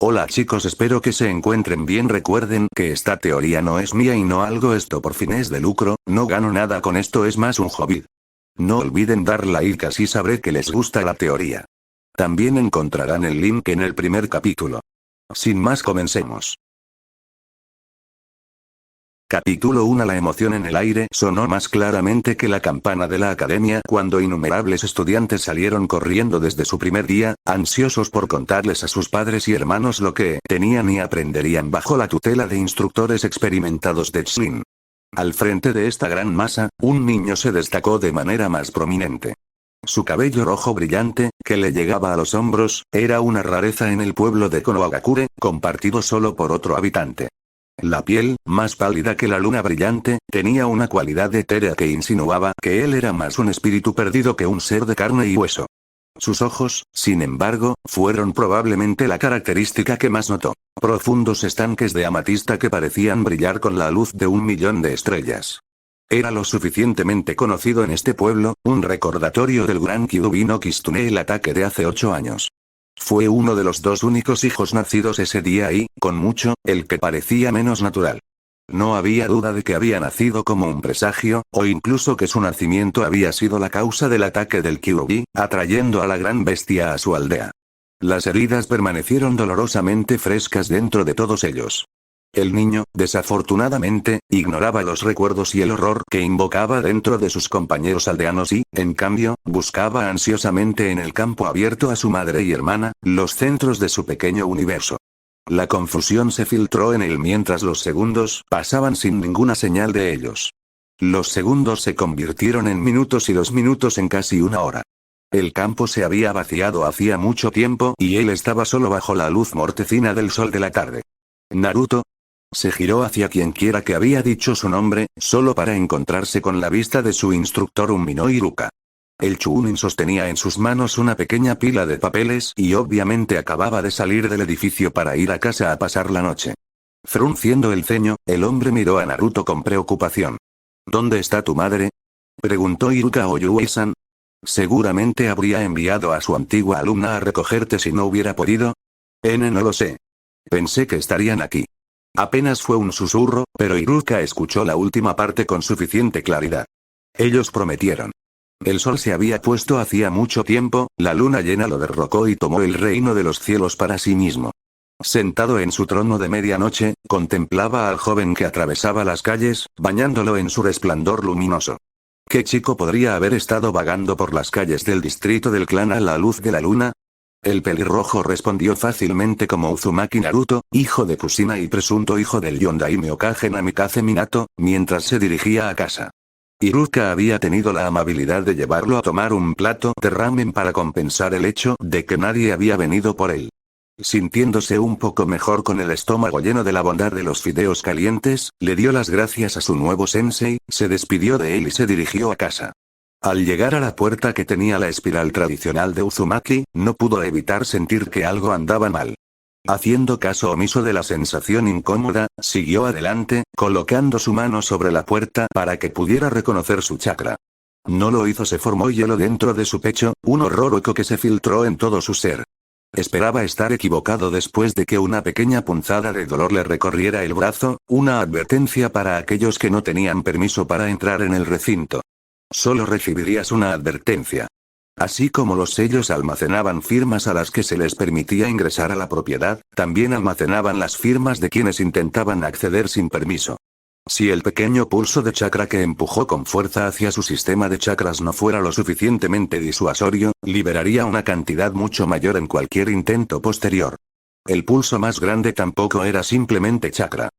Hola chicos, espero que se encuentren bien. Recuerden que esta teoría no es mía y no hago esto por fines de lucro, no gano nada con esto, es más un hobby. No olviden dar like, así sabré que les gusta la teoría. También encontrarán el link en el primer capítulo. Sin más, comencemos. Capítulo 1. La emoción en el aire sonó más claramente que la campana de la academia cuando innumerables estudiantes salieron corriendo desde su primer día, ansiosos por contarles a sus padres y hermanos lo que tenían y aprenderían bajo la tutela de instructores experimentados de Chlin. Al frente de esta gran masa, un niño se destacó de manera más prominente. Su cabello rojo brillante, que le llegaba a los hombros, era una rareza en el pueblo de Konohagakure, compartido solo por otro habitante. La piel, más pálida que la luna brillante, tenía una cualidad etérea que insinuaba que él era más un espíritu perdido que un ser de carne y hueso. Sus ojos, sin embargo, fueron probablemente la característica que más notó. Profundos estanques de amatista que parecían brillar con la luz de 1.000.000 de estrellas. Era lo suficientemente conocido en este pueblo, un recordatorio del gran Kyuubi no Kitsune, el ataque de hace 8 años. Fue uno de los 2 únicos hijos nacidos ese día y, con mucho, el que parecía menos natural. No había duda de que había nacido como un presagio, o incluso que su nacimiento había sido la causa del ataque del Kyuubi, atrayendo a la gran bestia a su aldea. Las heridas permanecieron dolorosamente frescas dentro de todos ellos. El niño, desafortunadamente, ignoraba los recuerdos y el horror que invocaba dentro de sus compañeros aldeanos y, en cambio, buscaba ansiosamente en el campo abierto a su madre y hermana, los centros de su pequeño universo. La confusión se filtró en él mientras los segundos pasaban sin ninguna señal de ellos. Los segundos se convirtieron en minutos y los minutos en casi una hora. El campo se había vaciado hacía mucho tiempo y él estaba solo bajo la luz mortecina del sol de la tarde. Naruto. Se giró hacia quienquiera que había dicho su nombre, solo para encontrarse con la vista de su instructor Umino Iruka. El Chunin sostenía en sus manos una pequeña pila de papeles y obviamente acababa de salir del edificio para ir a casa a pasar la noche. Frunciendo el ceño, el hombre miró a Naruto con preocupación. ¿Dónde está tu madre?, preguntó Iruka Oyue-san. Seguramente habría enviado a su antigua alumna a recogerte si no hubiera podido. No lo sé. Pensé que estarían aquí. Apenas fue un susurro, pero Iruka escuchó la última parte con suficiente claridad. Ellos prometieron. El sol se había puesto hacía mucho tiempo, la luna llena lo derrocó y tomó el reino de los cielos para sí mismo. Sentado en su trono de medianoche, contemplaba al joven que atravesaba las calles, bañándolo en su resplandor luminoso. ¿Qué chico podría haber estado vagando por las calles del distrito del clan a la luz de la luna? El pelirrojo respondió fácilmente como Uzumaki Naruto, hijo de Kushina y presunto hijo del Yondaime Hokage Namikaze Minato, mientras se dirigía a casa. Iruka había tenido la amabilidad de llevarlo a tomar un plato de ramen para compensar el hecho de que nadie había venido por él. Sintiéndose un poco mejor con el estómago lleno de la bondad de los fideos calientes, le dio las gracias a su nuevo sensei, se despidió de él y se dirigió a casa. Al llegar a la puerta que tenía la espiral tradicional de Uzumaki, no pudo evitar sentir que algo andaba mal. Haciendo caso omiso de la sensación incómoda, siguió adelante, colocando su mano sobre la puerta para que pudiera reconocer su chakra. No lo hizo, se formó hielo dentro de su pecho, un horror hueco que se filtró en todo su ser. Esperaba estar equivocado después de que una pequeña punzada de dolor le recorriera el brazo, una advertencia para aquellos que no tenían permiso para entrar en el recinto. Solo recibirías una advertencia. Así como los sellos almacenaban firmas a las que se les permitía ingresar a la propiedad, también almacenaban las firmas de quienes intentaban acceder sin permiso. Si el pequeño pulso de chakra que empujó con fuerza hacia su sistema de chakras no fuera lo suficientemente disuasorio, liberaría una cantidad mucho mayor en cualquier intento posterior. El pulso más grande tampoco era simplemente chakra.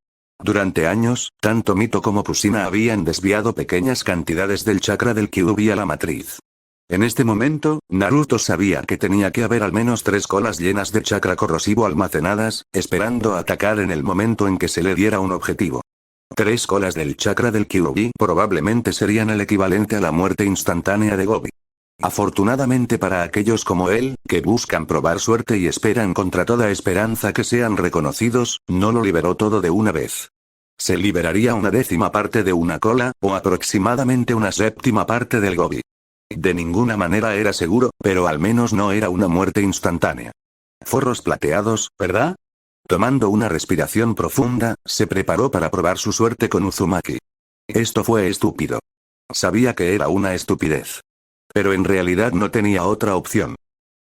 Durante años, tanto Mito como Kushina habían desviado pequeñas cantidades del chakra del Kyuubi a la matriz. En este momento, Naruto sabía que tenía que haber al menos 3 colas llenas de chakra corrosivo almacenadas, esperando atacar en el momento en que se le diera un objetivo. 3 colas del chakra del Kyuubi probablemente serían el equivalente a la muerte instantánea de Gobi. Afortunadamente para aquellos como él, que buscan probar suerte y esperan contra toda esperanza que sean reconocidos, no lo liberó todo de una vez. Se liberaría una 10ª parte de una cola, o aproximadamente una 7ª parte del Gobi. De ninguna manera era seguro, pero al menos no era una muerte instantánea. Forros plateados, ¿verdad? Tomando una respiración profunda, se preparó para probar su suerte con Uzumaki. Esto fue estúpido. Sabía que era una estupidez. Pero en realidad no tenía otra opción.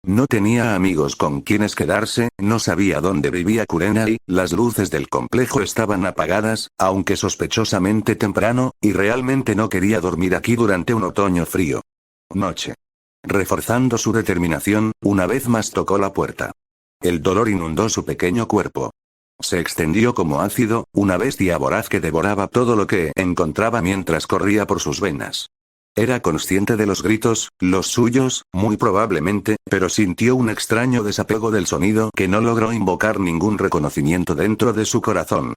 No tenía amigos con quienes quedarse, no sabía dónde vivía Kurenai, las luces del complejo estaban apagadas, aunque sospechosamente temprano, y realmente no quería dormir aquí durante un otoño frío. Noche. Reforzando su determinación, una vez más tocó la puerta. El dolor inundó su pequeño cuerpo. Se extendió como ácido, una bestia voraz que devoraba todo lo que encontraba mientras corría por sus venas. Era consciente de los gritos, los suyos, muy probablemente, pero sintió un extraño desapego del sonido que no logró invocar ningún reconocimiento dentro de su corazón.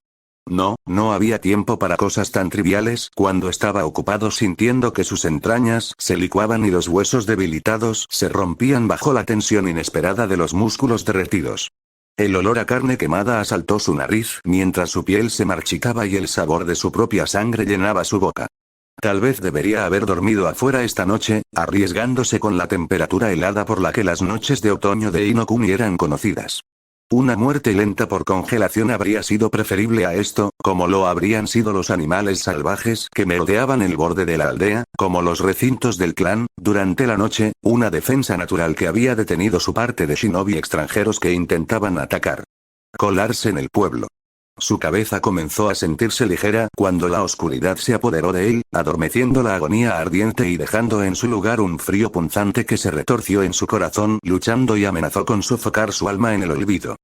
No había tiempo para cosas tan triviales cuando estaba ocupado sintiendo que sus entrañas se licuaban y los huesos debilitados se rompían bajo la tensión inesperada de los músculos derretidos. El olor a carne quemada asaltó su nariz mientras su piel se marchitaba y el sabor de su propia sangre llenaba su boca. Tal vez debería haber dormido afuera esta noche, arriesgándose con la temperatura helada por la que las noches de otoño de Inokuni eran conocidas. Una muerte lenta por congelación habría sido preferible a esto, como lo habrían sido los animales salvajes que merodeaban el borde de la aldea, como los recintos del clan, durante la noche, una defensa natural que había detenido su parte de shinobi extranjeros que intentaban atacar. Colarse en el pueblo. Su cabeza comenzó a sentirse ligera cuando la oscuridad se apoderó de él, adormeciendo la agonía ardiente y dejando en su lugar un frío punzante que se retorció en su corazón, luchando y amenazó con sofocar su alma en el olvido.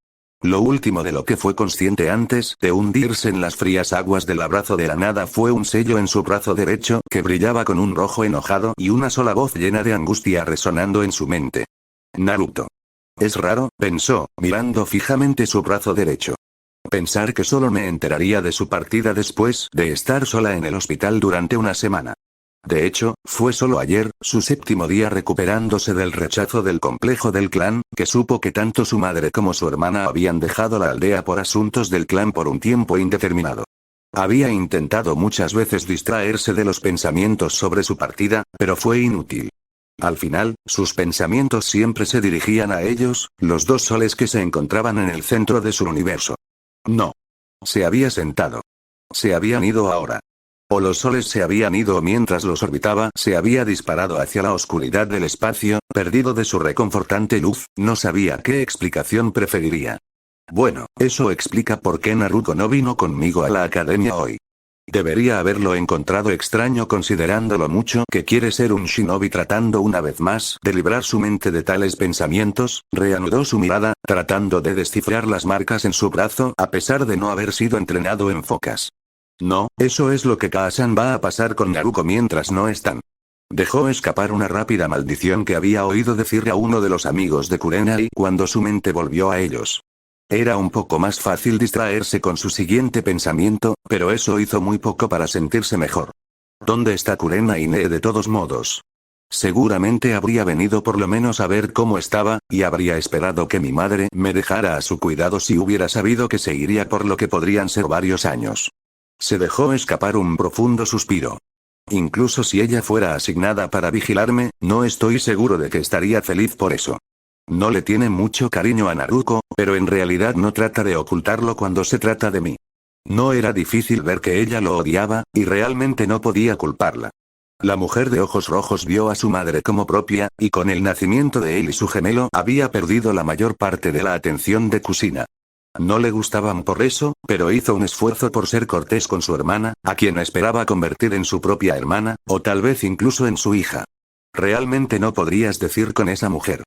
Lo último de lo que fue consciente antes de hundirse en las frías aguas del abrazo de la nada fue un sello en su brazo derecho que brillaba con un rojo enojado y una sola voz llena de angustia resonando en su mente. Naruto. Es raro, pensó, mirando fijamente su brazo derecho. Pensar que solo me enteraría de su partida después de estar sola en el hospital durante una semana. De hecho, fue solo ayer, su séptimo día recuperándose del rechazo del complejo del clan, que supo que tanto su madre como su hermana habían dejado la aldea por asuntos del clan por un tiempo indeterminado. Había intentado muchas veces distraerse de los pensamientos sobre su partida, pero fue inútil. Al final, sus pensamientos siempre se dirigían a ellos, los dos soles que se encontraban en el centro de su universo. No. Se había sentado. Se habían ido ahora. O los soles se habían ido o mientras los orbitaba se había disparado hacia la oscuridad del espacio, perdido de su reconfortante luz, no sabía qué explicación preferiría. Bueno, eso explica por qué Naruto no vino conmigo a la academia hoy. Debería haberlo encontrado extraño considerando lo mucho que quiere ser un shinobi. Tratando una vez más de librar su mente de tales pensamientos, reanudó su mirada, tratando de descifrar las marcas en su brazo a pesar de no haber sido entrenado en focas. No, eso es lo que Kaasan va a pasar con Naruto mientras no están. Dejó escapar una rápida maldición que había oído decir a uno de los amigos de Kurenai cuando su mente volvió a ellos. Era un poco más fácil distraerse con su siguiente pensamiento, pero eso hizo muy poco para sentirse mejor. ¿Dónde está Kurenai Ne de todos modos? Seguramente habría venido por lo menos a ver cómo estaba, y habría esperado que mi madre me dejara a su cuidado si hubiera sabido que se iría por lo que podrían ser varios años. Se dejó escapar un profundo suspiro. Incluso si ella fuera asignada para vigilarme, no estoy seguro de que estaría feliz por eso. No le tiene mucho cariño a Naruto, pero en realidad no trata de ocultarlo cuando se trata de mí. No era difícil ver que ella lo odiaba, y realmente no podía culparla. La mujer de ojos rojos vio a su madre como propia, y con el nacimiento de él y su gemelo había perdido la mayor parte de la atención de Kushina. No le gustaban por eso, pero hizo un esfuerzo por ser cortés con su hermana, a quien esperaba convertir en su propia hermana, o tal vez incluso en su hija. Realmente no podrías decir con esa mujer.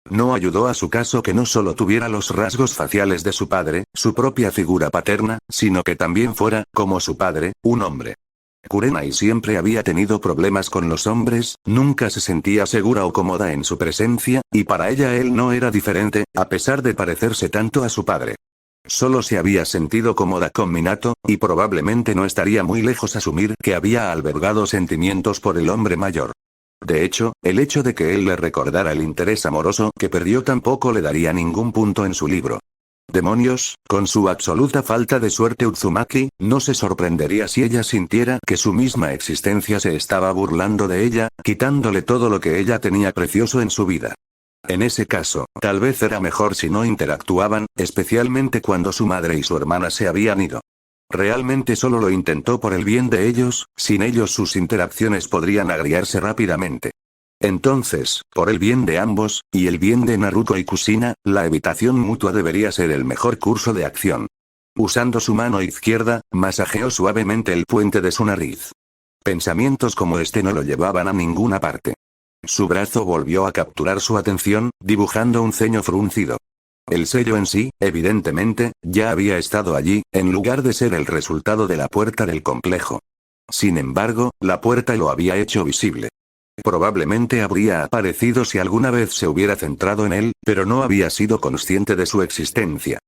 No ayudó a su caso que no solo tuviera los rasgos faciales de su padre, su propia figura paterna, sino que también fuera, como su padre, un hombre. Kurenai siempre había tenido problemas con los hombres, nunca se sentía segura o cómoda en su presencia, y para ella él no era diferente, a pesar de parecerse tanto a su padre. Solo se había sentido cómoda con Minato, y probablemente no estaría muy lejos asumir que había albergado sentimientos por el hombre mayor. De hecho, el hecho de que él le recordara el interés amoroso que perdió tampoco le daría ningún punto en su libro. Demonios, con su absoluta falta de suerte Uzumaki, no se sorprendería si ella sintiera que su misma existencia se estaba burlando de ella, quitándole todo lo que ella tenía precioso en su vida. En ese caso, tal vez era mejor si no interactuaban, especialmente cuando su madre y su hermana se habían ido. Realmente solo lo intentó por el bien de ellos, sin ellos sus interacciones podrían agriarse rápidamente. Entonces, por el bien de ambos, y el bien de Naruto y Kushina, la evitación mutua debería ser el mejor curso de acción. Usando su mano izquierda, masajeó suavemente el puente de su nariz. Pensamientos como este no lo llevaban a ninguna parte. Su brazo volvió a capturar su atención, dibujando un ceño fruncido. El sello en sí, evidentemente, ya había estado allí, en lugar de ser el resultado de la puerta del complejo. Sin embargo, la puerta lo había hecho visible. Probablemente habría aparecido si alguna vez se hubiera centrado en él, pero no había sido consciente de su existencia.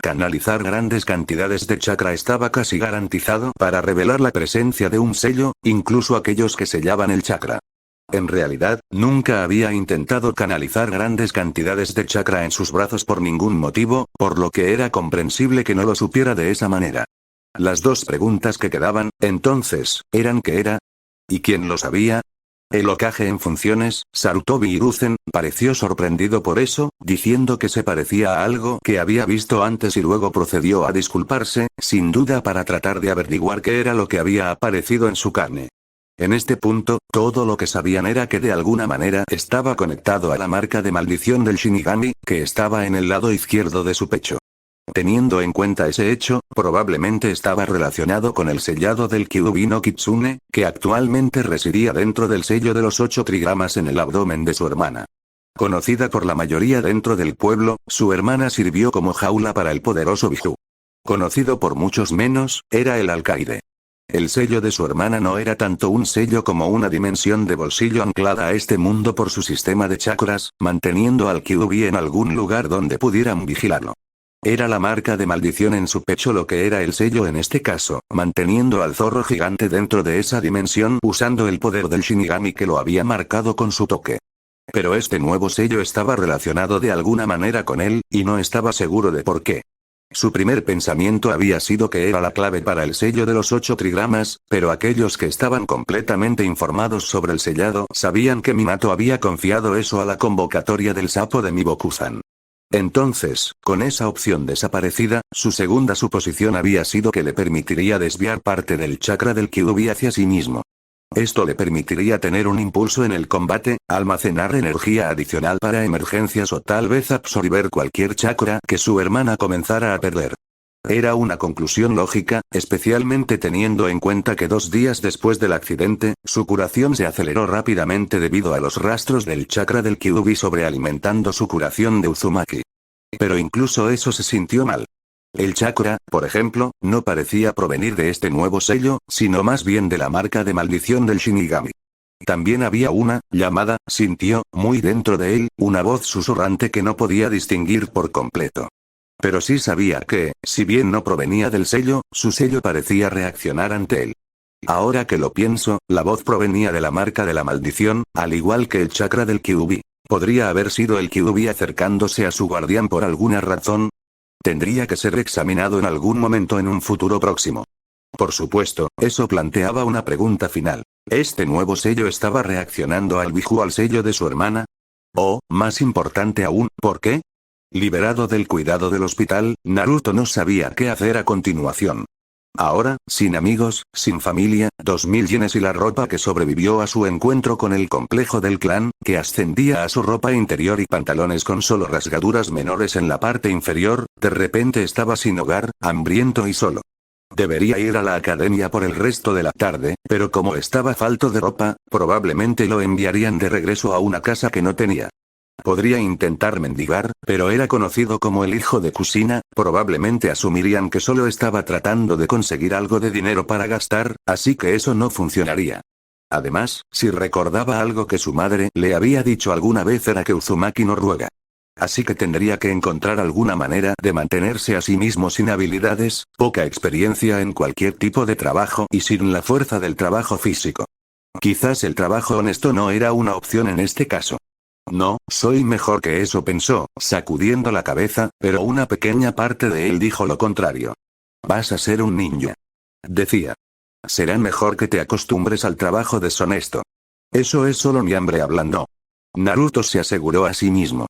Canalizar grandes cantidades de chakra estaba casi garantizado para revelar la presencia de un sello, incluso aquellos que sellaban el chakra. En realidad, nunca había intentado canalizar grandes cantidades de chakra en sus brazos por ningún motivo, por lo que era comprensible que no lo supiera de esa manera. Las dos preguntas que quedaban, entonces, eran ¿qué era? ¿Y quién lo sabía? El Hokage en funciones, Sarutobi Hiruzen, pareció sorprendido por eso, diciendo que se parecía a algo que había visto antes y luego procedió a disculparse, sin duda para tratar de averiguar qué era lo que había aparecido en su carne. En este punto, todo lo que sabían era que de alguna manera estaba conectado a la marca de maldición del Shinigami, que estaba en el lado izquierdo de su pecho. Teniendo en cuenta ese hecho, probablemente estaba relacionado con el sellado del Kyuubi no Kitsune, que actualmente residía dentro del sello de los 8 trigramas en el abdomen de su hermana. Conocida por la mayoría dentro del pueblo, su hermana sirvió como jaula para el poderoso Biju. Conocido por muchos menos, era el alcaide. El sello de su hermana no era tanto un sello como una dimensión de bolsillo anclada a este mundo por su sistema de chakras, manteniendo al Kyuubi en algún lugar donde pudieran vigilarlo. Era la marca de maldición en su pecho lo que era el sello en este caso, manteniendo al zorro gigante dentro de esa dimensión usando el poder del Shinigami que lo había marcado con su toque. Pero este nuevo sello estaba relacionado de alguna manera con él, y no estaba seguro de por qué. Su primer pensamiento había sido que era la clave para el sello de los 8 trigramas, pero aquellos que estaban completamente informados sobre el sellado sabían que Minato había confiado eso a la convocatoria del sapo de Mibokuzan. Entonces, con esa opción desaparecida, su segunda suposición había sido que le permitiría desviar parte del chakra del Kyuubi hacia sí mismo. Esto le permitiría tener un impulso en el combate, almacenar energía adicional para emergencias o tal vez absorber cualquier chakra que su hermana comenzara a perder. Era una conclusión lógica, especialmente teniendo en cuenta que 2 días después del accidente, su curación se aceleró rápidamente debido a los rastros del chakra del Kyuubi sobrealimentando su curación de Uzumaki. Pero incluso eso se sintió mal. El chakra, por ejemplo, no parecía provenir de este nuevo sello, sino más bien de la marca de maldición del Shinigami. También había una, llamada, sintió, muy dentro de él, una voz susurrante que no podía distinguir por completo. Pero sí sabía que, si bien no provenía del sello, su sello parecía reaccionar ante él. Ahora que lo pienso, la voz provenía de la marca de la maldición, al igual que el chakra del Kyuubi. ¿Podría haber sido el Kyuubi acercándose a su guardián por alguna razón? Tendría que ser examinado en algún momento en un futuro próximo. Por supuesto, eso planteaba una pregunta final. ¿Este nuevo sello estaba reaccionando al Biju al sello de su hermana? O, más importante aún, ¿por qué? Liberado del cuidado del hospital, Naruto no sabía qué hacer a continuación. Ahora, sin amigos, sin familia, 2000 yenes y la ropa que sobrevivió a su encuentro con el complejo del clan, que ascendía a su ropa interior y pantalones con solo rasgaduras menores en la parte inferior, de repente estaba sin hogar, hambriento y solo. Debería ir a la academia por el resto de la tarde, pero como estaba falto de ropa, probablemente lo enviarían de regreso a una casa que no tenía. Podría intentar mendigar, pero era conocido como el hijo de Kushina, probablemente asumirían que solo estaba tratando de conseguir algo de dinero para gastar, así que eso no funcionaría. Además, si recordaba algo que su madre le había dicho alguna vez era que Uzumaki no ruega. Así que tendría que encontrar alguna manera de mantenerse a sí mismo sin habilidades, poca experiencia en cualquier tipo de trabajo y sin la fuerza del trabajo físico. Quizás el trabajo honesto no era una opción en este caso. No, soy mejor que eso, pensó, sacudiendo la cabeza, pero una pequeña parte de él dijo lo contrario. Vas a ser un ninja. Decía. Será mejor que te acostumbres al trabajo deshonesto. Eso es solo mi hambre hablando. Naruto se aseguró a sí mismo.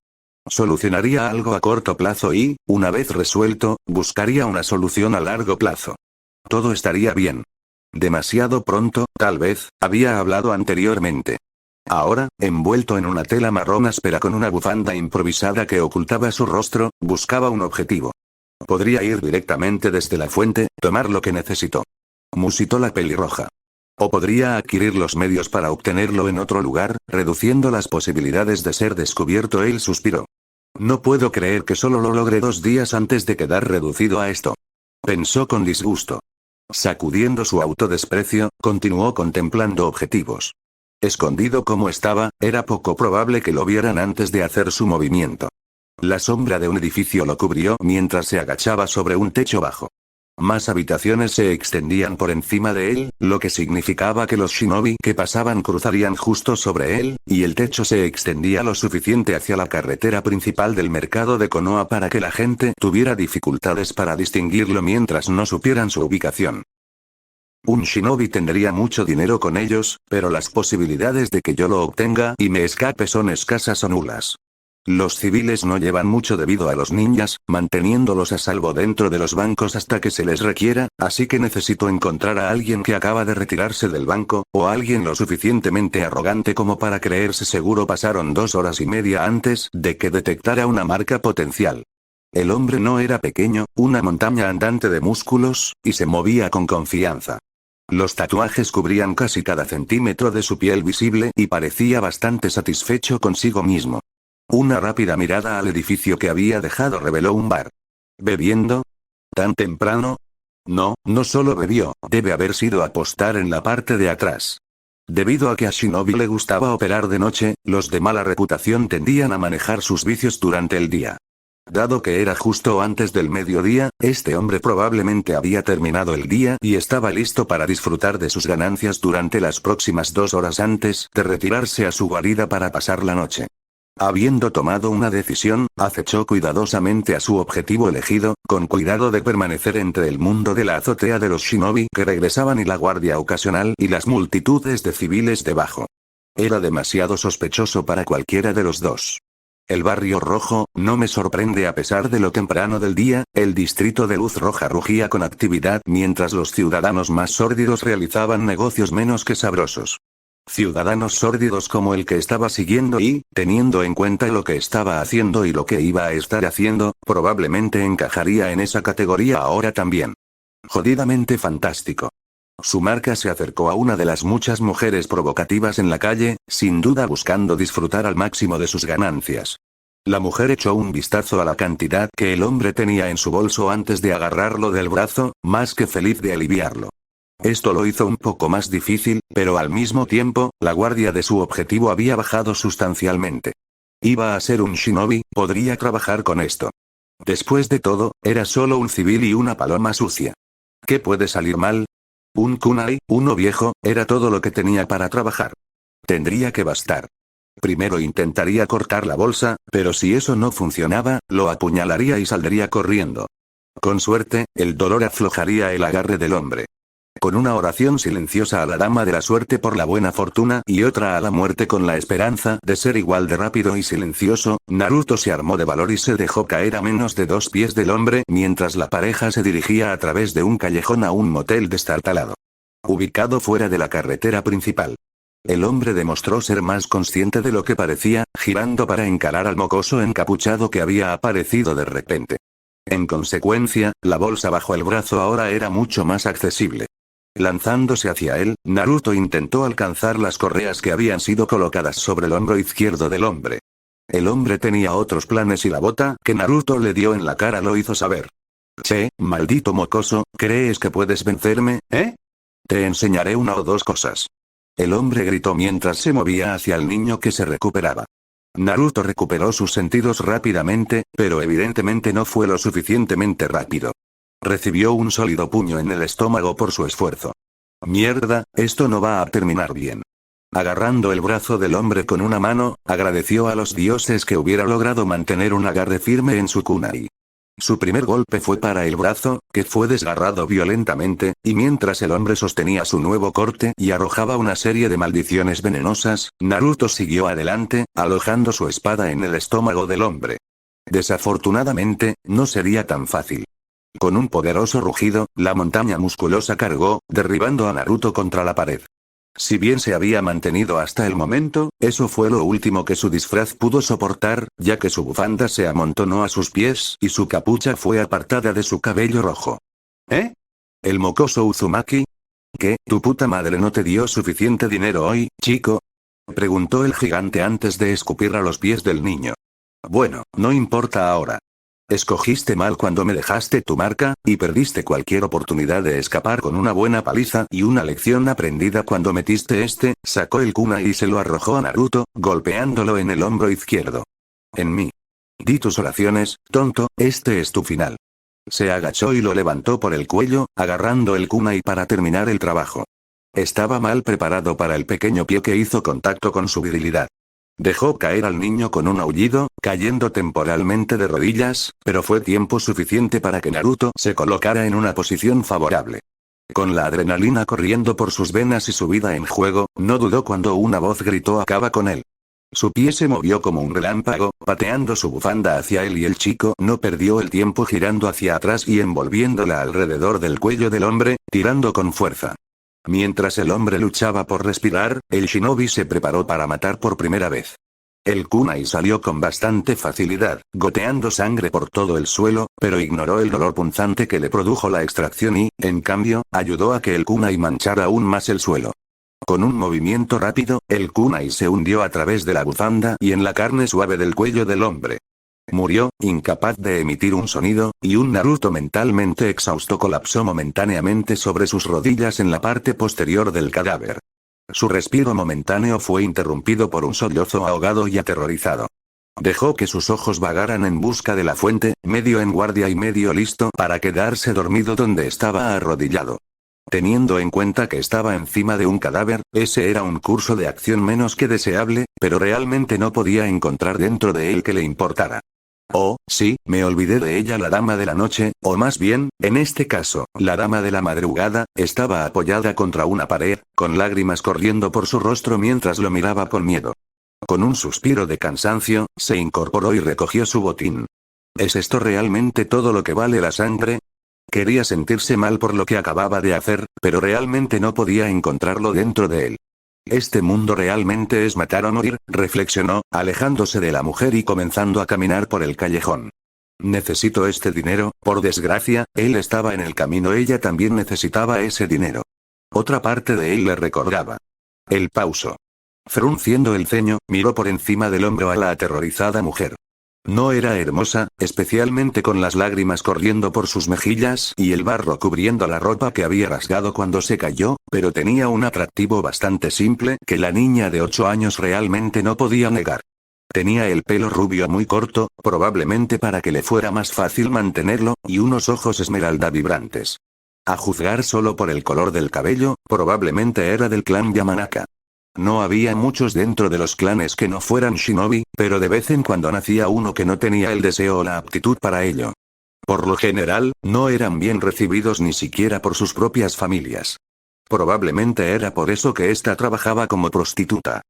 Solucionaría algo a corto plazo y, una vez resuelto, buscaría una solución a largo plazo. Todo estaría bien. Demasiado pronto, tal vez, había hablado anteriormente. Ahora, envuelto en una tela marrón áspera con una bufanda improvisada que ocultaba su rostro, buscaba un objetivo. Podría ir directamente desde la fuente, tomar lo que necesitó. Musitó la pelirroja. O podría adquirir los medios para obtenerlo en otro lugar, reduciendo las posibilidades de ser descubierto. Él suspiró. No puedo creer que solo lo logré 2 días antes de quedar reducido a esto. Pensó con disgusto. Sacudiendo su autodesprecio, continuó contemplando objetivos. Escondido como estaba, era poco probable que lo vieran antes de hacer su movimiento. La sombra de un edificio lo cubrió mientras se agachaba sobre un techo bajo. Más habitaciones se extendían por encima de él, lo que significaba que los shinobi que pasaban cruzarían justo sobre él, y el techo se extendía lo suficiente hacia la carretera principal del mercado de Konoha para que la gente tuviera dificultades para distinguirlo mientras no supieran su ubicación. Un shinobi tendría mucho dinero con ellos, pero las posibilidades de que yo lo obtenga y me escape son escasas o nulas. Los civiles no llevan mucho debido a los ninjas, manteniéndolos a salvo dentro de los bancos hasta que se les requiera, así que necesito encontrar a alguien que acaba de retirarse del banco, o alguien lo suficientemente arrogante como para creerse seguro. Pasaron 2 horas y media antes de que detectara una marca potencial. El hombre no era pequeño, una montaña andante de músculos, y se movía con confianza. Los tatuajes cubrían casi cada centímetro de su piel visible y parecía bastante satisfecho consigo mismo. Una rápida mirada al edificio que había dejado reveló un bar. ¿Bebiendo? ¿Tan temprano? No, no solo bebió, debe haber sido apostar en la parte de atrás. Debido a que a Shinobi le gustaba operar de noche, los de mala reputación tendían a manejar sus vicios durante el día. Dado que era justo antes del mediodía, este hombre probablemente había terminado el día y estaba listo para disfrutar de sus ganancias durante las próximas 2 horas antes de retirarse a su guarida para pasar la noche. Habiendo tomado una decisión, acechó cuidadosamente a su objetivo elegido, con cuidado de permanecer entre el mundo de la azotea de los shinobi que regresaban y la guardia ocasional y las multitudes de civiles debajo. Era demasiado sospechoso para cualquiera de los dos. El barrio rojo, no me sorprende. A pesar de lo temprano del día, el distrito de luz roja rugía con actividad mientras los ciudadanos más sórdidos realizaban negocios menos que sabrosos. Ciudadanos sórdidos como el que estaba siguiendo y, teniendo en cuenta lo que estaba haciendo y lo que iba a estar haciendo, probablemente encajaría en esa categoría ahora también. Jodidamente fantástico. Su marca se acercó a una de las muchas mujeres provocativas en la calle, sin duda buscando disfrutar al máximo de sus ganancias. La mujer echó un vistazo a la cantidad que el hombre tenía en su bolso antes de agarrarlo del brazo, más que feliz de aliviarlo. Esto lo hizo un poco más difícil, pero al mismo tiempo, la guardia de su objetivo había bajado sustancialmente. Iba a ser un shinobi, podría trabajar con esto. Después de todo, era solo un civil y una paloma sucia. ¿Qué puede salir mal? Un kunai, uno viejo, era todo lo que tenía para trabajar. Tendría que bastar. Primero intentaría cortar la bolsa, pero si eso no funcionaba, lo apuñalaría y saldría corriendo. Con suerte, el dolor aflojaría el agarre del hombre. Con una oración silenciosa a la dama de la suerte por la buena fortuna y otra a la muerte con la esperanza de ser igual de rápido y silencioso, Naruto se armó de valor y se dejó caer a menos de 2 pies del hombre mientras la pareja se dirigía a través de un callejón a un motel destartalado. Ubicado fuera de la carretera principal. El hombre demostró ser más consciente de lo que parecía, girando para encarar al mocoso encapuchado que había aparecido de repente. En consecuencia, la bolsa bajo el brazo ahora era mucho más accesible. Lanzándose hacia él, Naruto intentó alcanzar las correas que habían sido colocadas sobre el hombro izquierdo del hombre. El hombre tenía otros planes y la bota que Naruto le dio en la cara lo hizo saber. Che, maldito mocoso, ¿crees que puedes vencerme, eh? Te enseñaré 1 o 2 cosas. El hombre gritó mientras se movía hacia el niño que se recuperaba. Naruto recuperó sus sentidos rápidamente, pero evidentemente no fue lo suficientemente rápido. Recibió un sólido puño en el estómago por su esfuerzo. Mierda, esto no va a terminar bien. Agarrando el brazo del hombre con una mano, agradeció a los dioses que hubiera logrado mantener un agarre firme en su kunai. Su primer golpe fue para el brazo, que fue desgarrado violentamente, y mientras el hombre sostenía su nuevo corte y arrojaba una serie de maldiciones venenosas, Naruto siguió adelante, alojando su espada en el estómago del hombre. Desafortunadamente, no sería tan fácil. Con un poderoso rugido, la montaña musculosa cargó, derribando a Naruto contra la pared. Si bien se había mantenido hasta el momento, eso fue lo último que su disfraz pudo soportar, ya que su bufanda se amontonó a sus pies y su capucha fue apartada de su cabello rojo. ¿Eh? ¿El mocoso Uzumaki? ¿Qué? ¿Tu puta madre no te dio suficiente dinero hoy, chico? Preguntó el gigante antes de escupir a los pies del niño. Bueno, no importa ahora. Escogiste mal cuando me dejaste tu marca, y perdiste cualquier oportunidad de escapar con una buena paliza y una lección aprendida cuando metiste sacó el kunai y se lo arrojó a Naruto, golpeándolo en el hombro izquierdo. En mí. Di tus oraciones, tonto, este es tu final. Se agachó y lo levantó por el cuello, agarrando el kunai para terminar el trabajo. Estaba mal preparado para el pequeño pie que hizo contacto con su virilidad. Dejó caer al niño con un aullido, cayendo temporalmente de rodillas, pero fue tiempo suficiente para que Naruto se colocara en una posición favorable. Con la adrenalina corriendo por sus venas y su vida en juego, no dudó cuando una voz gritó acaba con él. Su pie se movió como un relámpago, pateando su bufanda hacia él y el chico no perdió el tiempo girando hacia atrás y envolviéndola alrededor del cuello del hombre, tirando con fuerza. Mientras el hombre luchaba por respirar, el shinobi se preparó para matar por primera vez. El kunai salió con bastante facilidad, goteando sangre por todo el suelo, pero ignoró el dolor punzante que le produjo la extracción y, en cambio, ayudó a que el kunai manchara aún más el suelo. Con un movimiento rápido, el kunai se hundió a través de la bufanda y en la carne suave del cuello del hombre. Murió, incapaz de emitir un sonido, y un Naruto mentalmente exhausto colapsó momentáneamente sobre sus rodillas en la parte posterior del cadáver. Su respiro momentáneo fue interrumpido por un sollozo ahogado y aterrorizado. Dejó que sus ojos vagaran en busca de la fuente, medio en guardia y medio listo para quedarse dormido donde estaba arrodillado. Teniendo en cuenta que estaba encima de un cadáver, ese era un curso de acción menos que deseable, pero realmente no podía encontrar dentro de él que le importara. Oh, sí, me olvidé de ella. La dama de la noche, o más bien, en este caso, la dama de la madrugada, estaba apoyada contra una pared, con lágrimas corriendo por su rostro mientras lo miraba con miedo. Con un suspiro de cansancio, se incorporó y recogió su botín. ¿Es esto realmente todo lo que vale la sangre? Quería sentirse mal por lo que acababa de hacer, pero realmente no podía encontrarlo dentro de él. Este mundo realmente es matar o morir, reflexionó, alejándose de la mujer y comenzando a caminar por el callejón. Necesito este dinero, por desgracia, él estaba en el camino, ella también necesitaba ese dinero. Otra parte de él le recordaba. El pauso. Frunciendo el ceño, miró por encima del hombro a la aterrorizada mujer. No era hermosa, especialmente con las lágrimas corriendo por sus mejillas y el barro cubriendo la ropa que había rasgado cuando se cayó, pero tenía un atractivo bastante simple que la niña de 8 años realmente no podía negar. Tenía el pelo rubio muy corto, probablemente para que le fuera más fácil mantenerlo, y unos ojos esmeralda vibrantes. A juzgar solo por el color del cabello, probablemente era del clan Yamanaka. No había muchos dentro de los clanes que no fueran shinobi, pero de vez en cuando nacía uno que no tenía el deseo o la aptitud para ello. Por lo general, no eran bien recibidos ni siquiera por sus propias familias. Probablemente era por eso que ésta trabajaba como prostituta.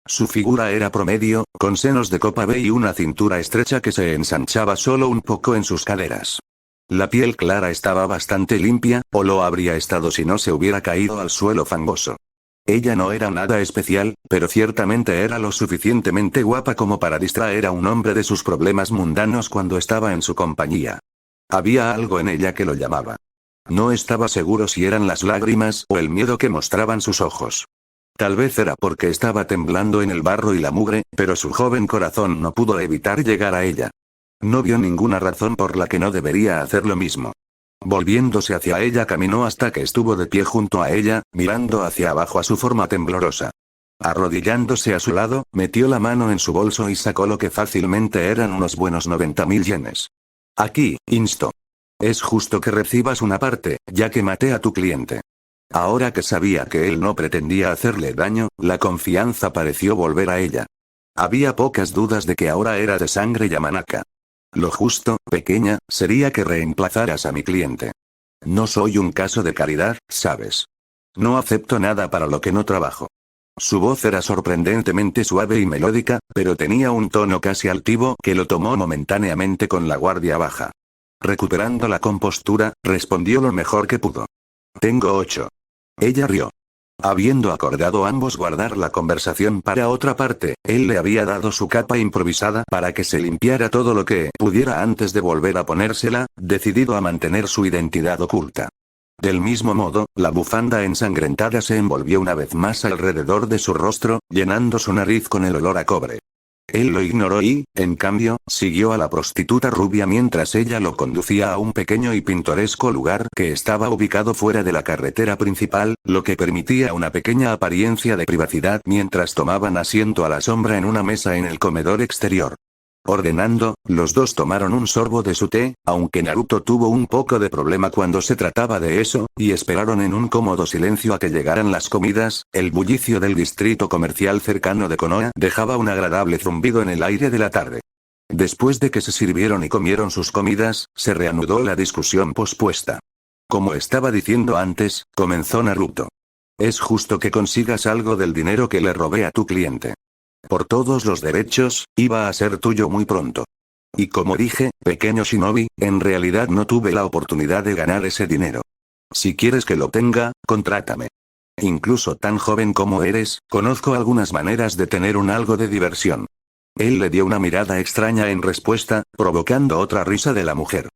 Su figura era promedio, con senos de copa B y una cintura estrecha que se ensanchaba solo un poco en sus caderas. La piel clara estaba bastante limpia, o lo habría estado si no se hubiera caído al suelo fangoso. Ella no era nada especial, pero ciertamente era lo suficientemente guapa como para distraer a un hombre de sus problemas mundanos cuando estaba en su compañía. Había algo en ella que lo llamaba. No estaba seguro si eran las lágrimas o el miedo que mostraban sus ojos. Tal vez era porque estaba temblando en el barro y la mugre, pero su joven corazón no pudo evitar llegar a ella. No vio ninguna razón por la que no debería hacer lo mismo. Volviéndose hacia ella caminó hasta que estuvo de pie junto a ella, mirando hacia abajo a su forma temblorosa. Arrodillándose a su lado, metió la mano en su bolso y sacó lo que fácilmente eran unos buenos 90.000 yenes. Aquí, insto. Es justo que recibas una parte, ya que maté a tu cliente. Ahora que sabía que él no pretendía hacerle daño, la confianza pareció volver a ella. Había pocas dudas de que ahora era de sangre Yamanaka. Lo justo, pequeña, sería que reemplazaras a mi cliente. No soy un caso de caridad, ¿sabes? No acepto nada para lo que no trabajo. Su voz era sorprendentemente suave y melódica, pero tenía un tono casi altivo que lo tomó momentáneamente con la guardia baja. Recuperando la compostura, respondió lo mejor que pudo. Tengo 8. Ella rió. Habiendo acordado ambos guardar la conversación para otra parte, él le había dado su capa improvisada para que se limpiara todo lo que pudiera antes de volver a ponérsela, decidido a mantener su identidad oculta. Del mismo modo, la bufanda ensangrentada se envolvió una vez más alrededor de su rostro, llenando su nariz con el olor a cobre. Él lo ignoró y, en cambio, siguió a la prostituta rubia mientras ella lo conducía a un pequeño y pintoresco lugar que estaba ubicado fuera de la carretera principal, lo que permitía una pequeña apariencia de privacidad mientras tomaban asiento a la sombra en una mesa en el comedor exterior. Ordenando, los dos tomaron un sorbo de su té, aunque Naruto tuvo un poco de problema cuando se trataba de eso, y esperaron en un cómodo silencio a que llegaran las comidas. El bullicio del distrito comercial cercano de Konoha dejaba un agradable zumbido en el aire de la tarde. Después de que se sirvieron y comieron sus comidas, se reanudó la discusión pospuesta. Como estaba diciendo antes, comenzó Naruto. Es justo que consigas algo del dinero que le robé a tu cliente. Por todos los derechos, iba a ser tuyo muy pronto. Y como dije, pequeño Shinobi, en realidad no tuve la oportunidad de ganar ese dinero. Si quieres que lo tenga, contrátame. Incluso tan joven como eres, conozco algunas maneras de tener un algo de diversión. Él le dio una mirada extraña en respuesta, provocando otra risa de la mujer.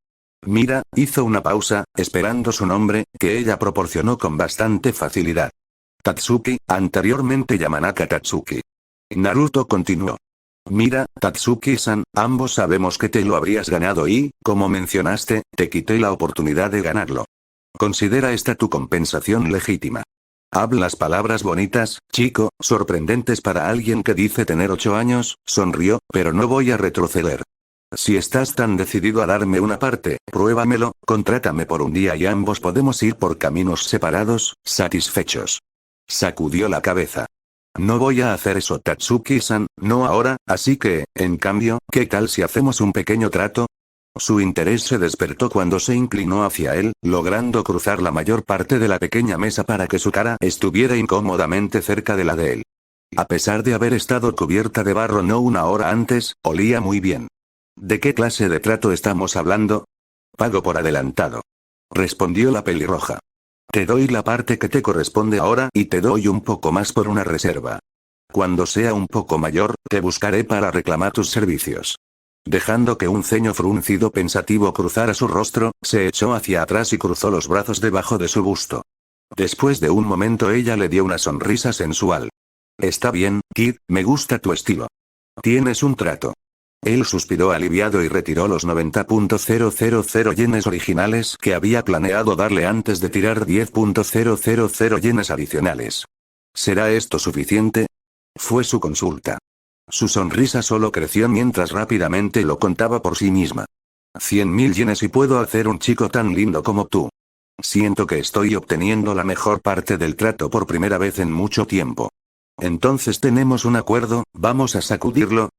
Mira, hizo una pausa, esperando su nombre, que ella proporcionó con bastante facilidad. Tatsuki, anteriormente Yamanaka Tatsuki. Naruto continuó. Mira, Tatsuki-san, ambos sabemos que te lo habrías ganado y, como mencionaste, te quité la oportunidad de ganarlo. Considera esta tu compensación legítima. Hablas palabras bonitas, chico, sorprendentes para alguien que dice tener 8 años, sonrió, pero no voy a retroceder. Si estás tan decidido a darme una parte, pruébamelo, contrátame por un día y ambos podemos ir por caminos separados, satisfechos. Sacudió la cabeza. No voy a hacer eso, Tatsuki-san, no ahora, así que, en cambio, ¿qué tal si hacemos un pequeño trato? Su interés se despertó cuando se inclinó hacia él, logrando cruzar la mayor parte de la pequeña mesa para que su cara estuviera incómodamente cerca de la de él. A pesar de haber estado cubierta de barro no una hora antes, olía muy bien. ¿De qué clase de trato estamos hablando? Pago por adelantado. Respondió la pelirroja. Te doy la parte que te corresponde ahora y te doy un poco más por una reserva. Cuando sea un poco mayor, te buscaré para reclamar tus servicios. Dejando que un ceño fruncido pensativo cruzara su rostro, se echó hacia atrás y cruzó los brazos debajo de su busto. Después de un momento ella le dio una sonrisa sensual. Está bien, Kid, me gusta tu estilo. Tienes un trato. Él suspiró aliviado y retiró los 90.000 yenes originales que había planeado darle antes de tirar 10.000 yenes adicionales. ¿Será esto suficiente? Fue su consulta. Su sonrisa solo creció mientras rápidamente lo contaba por sí misma. 100.000 yenes y puedo hacer un chico tan lindo como tú. Siento que estoy obteniendo la mejor parte del trato por primera vez en mucho tiempo. Entonces tenemos un acuerdo, vamos a sacudirlo.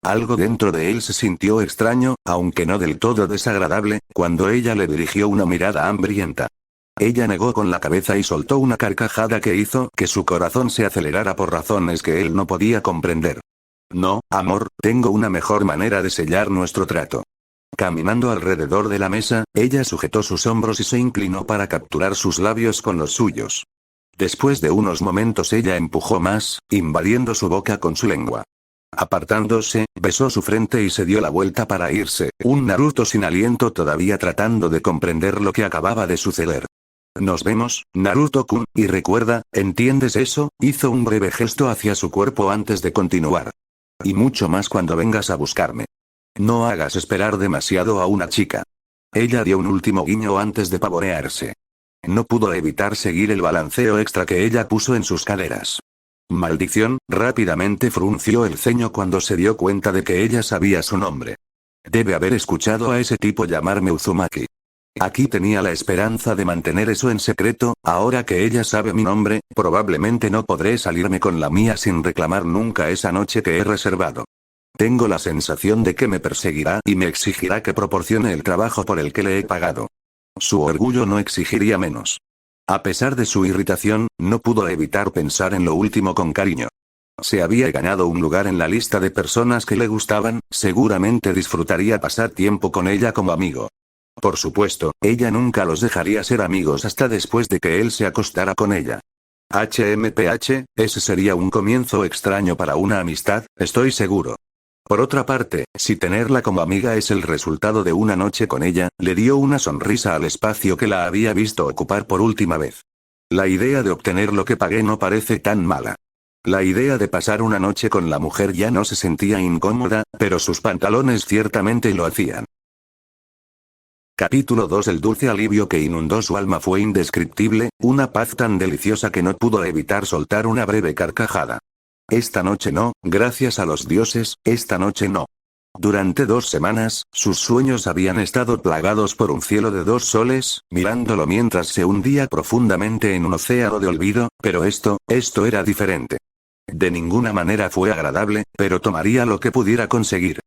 Algo dentro de él se sintió extraño, aunque no del todo desagradable, cuando ella le dirigió una mirada hambrienta. Ella negó con la cabeza y soltó una carcajada que hizo que su corazón se acelerara por razones que él no podía comprender. No, amor, tengo una mejor manera de sellar nuestro trato. Caminando alrededor de la mesa, ella sujetó sus hombros y se inclinó para capturar sus labios con los suyos. Después de unos momentos ella empujó más, invadiendo su boca con su lengua. Apartándose, besó su frente y se dio la vuelta para irse, un Naruto sin aliento todavía tratando de comprender lo que acababa de suceder. Nos vemos, Naruto-kun, y recuerda, ¿entiendes eso? Hizo un breve gesto hacia su cuerpo antes de continuar. Y mucho más cuando vengas a buscarme. No hagas esperar demasiado a una chica. Ella dio un último guiño antes de pavonearse. No pudo evitar seguir el balanceo extra que ella puso en sus caderas. Maldición, rápidamente frunció el ceño cuando se dio cuenta de que ella sabía su nombre. Debe haber escuchado a ese tipo llamarme Uzumaki. Aquí tenía la esperanza de mantener eso en secreto, ahora que ella sabe mi nombre, probablemente no podré salirme con la mía sin reclamar nunca esa noche que he reservado. Tengo la sensación de que me perseguirá y me exigirá que proporcione el trabajo por el que le he pagado. Su orgullo no exigiría menos. A pesar de su irritación, no pudo evitar pensar en lo último con cariño. Se había ganado un lugar en la lista de personas que le gustaban, seguramente disfrutaría pasar tiempo con ella como amigo. Por supuesto, ella nunca los dejaría ser amigos hasta después de que él se acostara con ella. HMPH, ese sería un comienzo extraño para una amistad, estoy seguro. Por otra parte, si tenerla como amiga es el resultado de una noche con ella, le dio una sonrisa al espacio que la había visto ocupar por última vez. La idea de obtener lo que pagué no parece tan mala. La idea de pasar una noche con la mujer ya no se sentía incómoda, pero sus pantalones ciertamente lo hacían. Capítulo 2. El dulce alivio que inundó su alma fue indescriptible, una paz tan deliciosa que no pudo evitar soltar una breve carcajada. Esta noche no, gracias a los dioses, esta noche no. Durante 2 semanas, sus sueños habían estado plagados por un cielo de 2 soles, mirándolo mientras se hundía profundamente en un océano de olvido, pero esto era diferente. De ninguna manera fue agradable, pero tomaría lo que pudiera conseguir.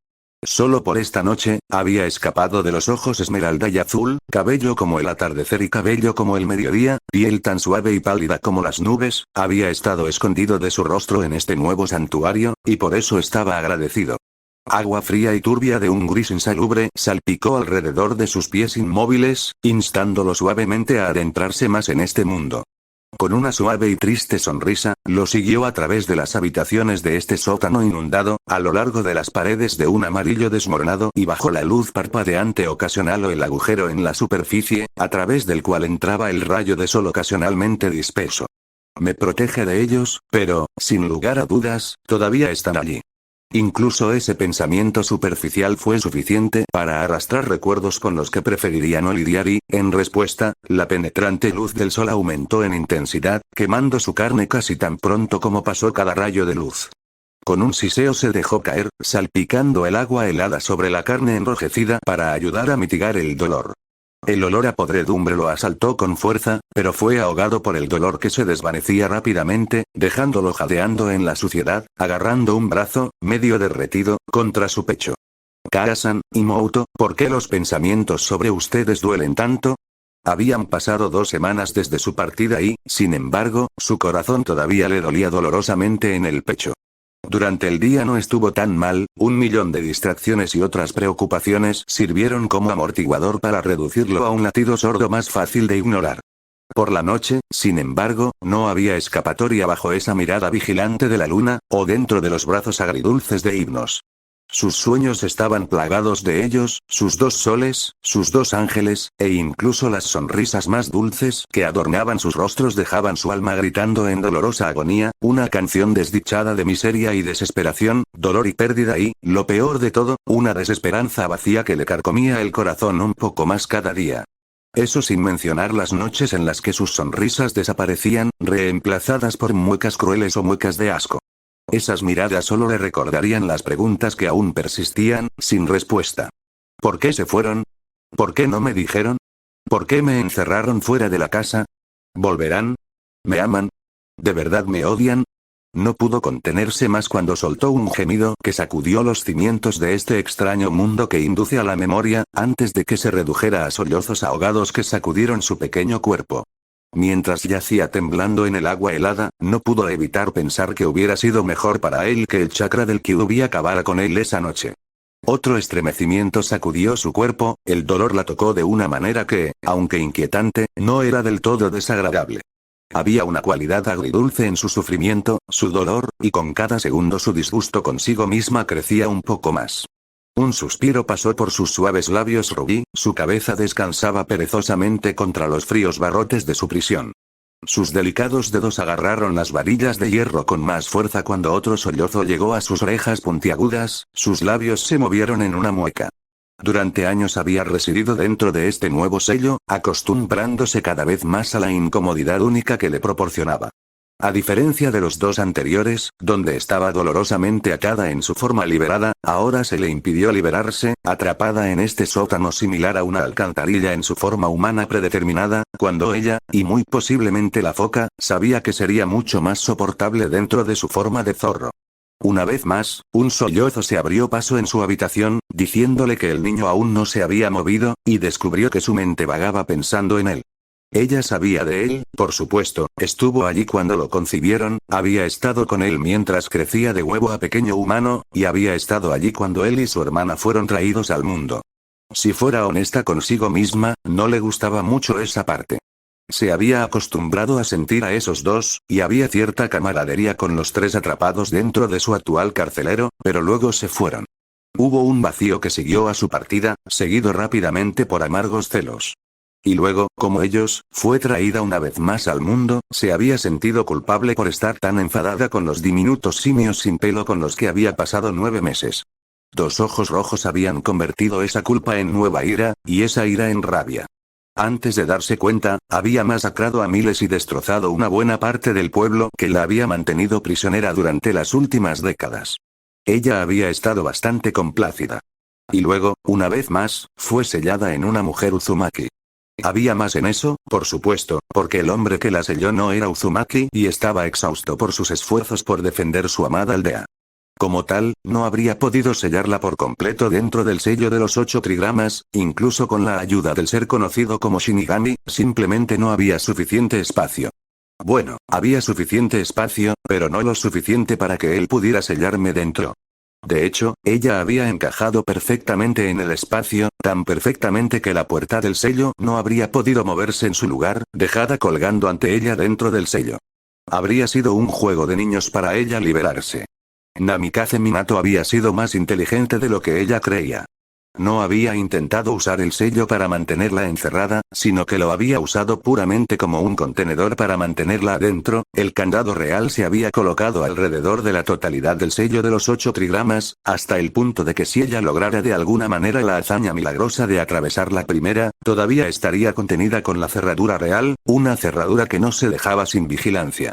Solo por esta noche, había escapado de los ojos esmeralda y azul, cabello como el atardecer y cabello como el mediodía, piel tan suave y pálida como las nubes, había estado escondido de su rostro en este nuevo santuario, y por eso estaba agradecido. Agua fría y turbia de un gris insalubre salpicó alrededor de sus pies inmóviles, instándolo suavemente a adentrarse más en este mundo. Con una suave y triste sonrisa, lo siguió a través de las habitaciones de este sótano inundado, a lo largo de las paredes de un amarillo desmoronado y bajo la luz parpadeante ocasional o el agujero en la superficie, a través del cual entraba el rayo de sol ocasionalmente disperso. Me protege de ellos, pero, sin lugar a dudas, todavía están allí. Incluso ese pensamiento superficial fue suficiente para arrastrar recuerdos con los que preferiría no lidiar y, en respuesta, la penetrante luz del sol aumentó en intensidad, quemando su carne casi tan pronto como pasó cada rayo de luz. Con un siseo se dejó caer, salpicando el agua helada sobre la carne enrojecida para ayudar a mitigar el dolor. El olor a podredumbre lo asaltó con fuerza, pero fue ahogado por el dolor que se desvanecía rápidamente, dejándolo jadeando en la suciedad, agarrando un brazo, medio derretido, contra su pecho. Kara-san, Imouto, ¿por qué los pensamientos sobre ustedes duelen tanto? Habían pasado 2 semanas desde su partida y, sin embargo, su corazón todavía le dolía dolorosamente en el pecho. Durante el día no estuvo tan mal, 1.000.000 de distracciones y otras preocupaciones sirvieron como amortiguador para reducirlo a un latido sordo más fácil de ignorar. Por la noche, sin embargo, no había escapatoria bajo esa mirada vigilante de la luna, o dentro de los brazos agridulces de Hipnos. Sus sueños estaban plagados de ellos, sus 2 soles, sus 2 ángeles, e incluso las sonrisas más dulces que adornaban sus rostros dejaban su alma gritando en dolorosa agonía, una canción desdichada de miseria y desesperación, dolor y pérdida y, lo peor de todo, una desesperanza vacía que le carcomía el corazón un poco más cada día. Eso sin mencionar las noches en las que sus sonrisas desaparecían, reemplazadas por muecas crueles o muecas de asco. Esas miradas solo le recordarían las preguntas que aún persistían, sin respuesta. ¿Por qué se fueron? ¿Por qué no me dijeron? ¿Por qué me encerraron fuera de la casa? ¿Volverán? ¿Me aman? ¿De verdad me odian? No pudo contenerse más cuando soltó un gemido que sacudió los cimientos de este extraño mundo que induce a la memoria, antes de que se redujera a sollozos ahogados que sacudieron su pequeño cuerpo. Mientras yacía temblando en el agua helada, no pudo evitar pensar que hubiera sido mejor para él que el chakra del Kyuubi acabara con él esa noche. Otro estremecimiento sacudió su cuerpo, el dolor la tocó de una manera que, aunque inquietante, no era del todo desagradable. Había una cualidad agridulce en su sufrimiento, su dolor, y con cada segundo su disgusto consigo misma crecía un poco más. Un suspiro pasó por sus suaves labios rubí, su cabeza descansaba perezosamente contra los fríos barrotes de su prisión. Sus delicados dedos agarraron las varillas de hierro con más fuerza cuando otro sollozo llegó a sus orejas puntiagudas, sus labios se movieron en una mueca. Durante años había residido dentro de este nuevo sello, acostumbrándose cada vez más a la incomodidad única que le proporcionaba. A diferencia de los 2 anteriores, donde estaba dolorosamente atada en su forma liberada, ahora se le impidió liberarse, atrapada en este sótano similar a una alcantarilla en su forma humana predeterminada, cuando ella, y muy posiblemente la foca, sabía que sería mucho más soportable dentro de su forma de zorro. Una vez más, un sollozo se abrió paso en su habitación, diciéndole que el niño aún no se había movido, y descubrió que su mente vagaba pensando en él. Ella sabía de él, por supuesto, estuvo allí cuando lo concibieron, había estado con él mientras crecía de huevo a pequeño humano, y había estado allí cuando él y su hermana fueron traídos al mundo. Si fuera honesta consigo misma, no le gustaba mucho esa parte. Se había acostumbrado a sentir a esos dos, y había cierta camaradería con los tres atrapados dentro de su actual carcelero, pero luego se fueron. Hubo un vacío que siguió a su partida, seguido rápidamente por amargos celos. Y luego, como ellos, fue traída una vez más al mundo, se había sentido culpable por estar tan enfadada con los diminutos simios sin pelo con los que había pasado 9 meses. 2 ojos rojos habían convertido esa culpa en nueva ira, y esa ira en rabia. Antes de darse cuenta, había masacrado a miles y destrozado una buena parte del pueblo que la había mantenido prisionera durante las últimas décadas. Ella había estado bastante complácida. Y luego, una vez más, fue sellada en una mujer Uzumaki. Había más en eso, por supuesto, porque el hombre que la selló no era Uzumaki y estaba exhausto por sus esfuerzos por defender su amada aldea. Como tal, no habría podido sellarla por completo dentro del sello de los 8 trigramas, incluso con la ayuda del ser conocido como Shinigami, simplemente no había suficiente espacio. Bueno, había suficiente espacio, pero no lo suficiente para que él pudiera sellarme dentro. De hecho, ella había encajado perfectamente en el espacio, tan perfectamente que la puerta del sello no habría podido moverse en su lugar, dejada colgando ante ella dentro del sello. Habría sido un juego de niños para ella liberarse. Namikaze Minato había sido más inteligente de lo que ella creía. No había intentado usar el sello para mantenerla encerrada, sino que lo había usado puramente como un contenedor para mantenerla adentro. El candado real se había colocado alrededor de la totalidad del sello de los 8 trigramas, hasta el punto de que si ella lograra de alguna manera la hazaña milagrosa de atravesar la primera, todavía estaría contenida con la cerradura real, una cerradura que no se dejaba sin vigilancia.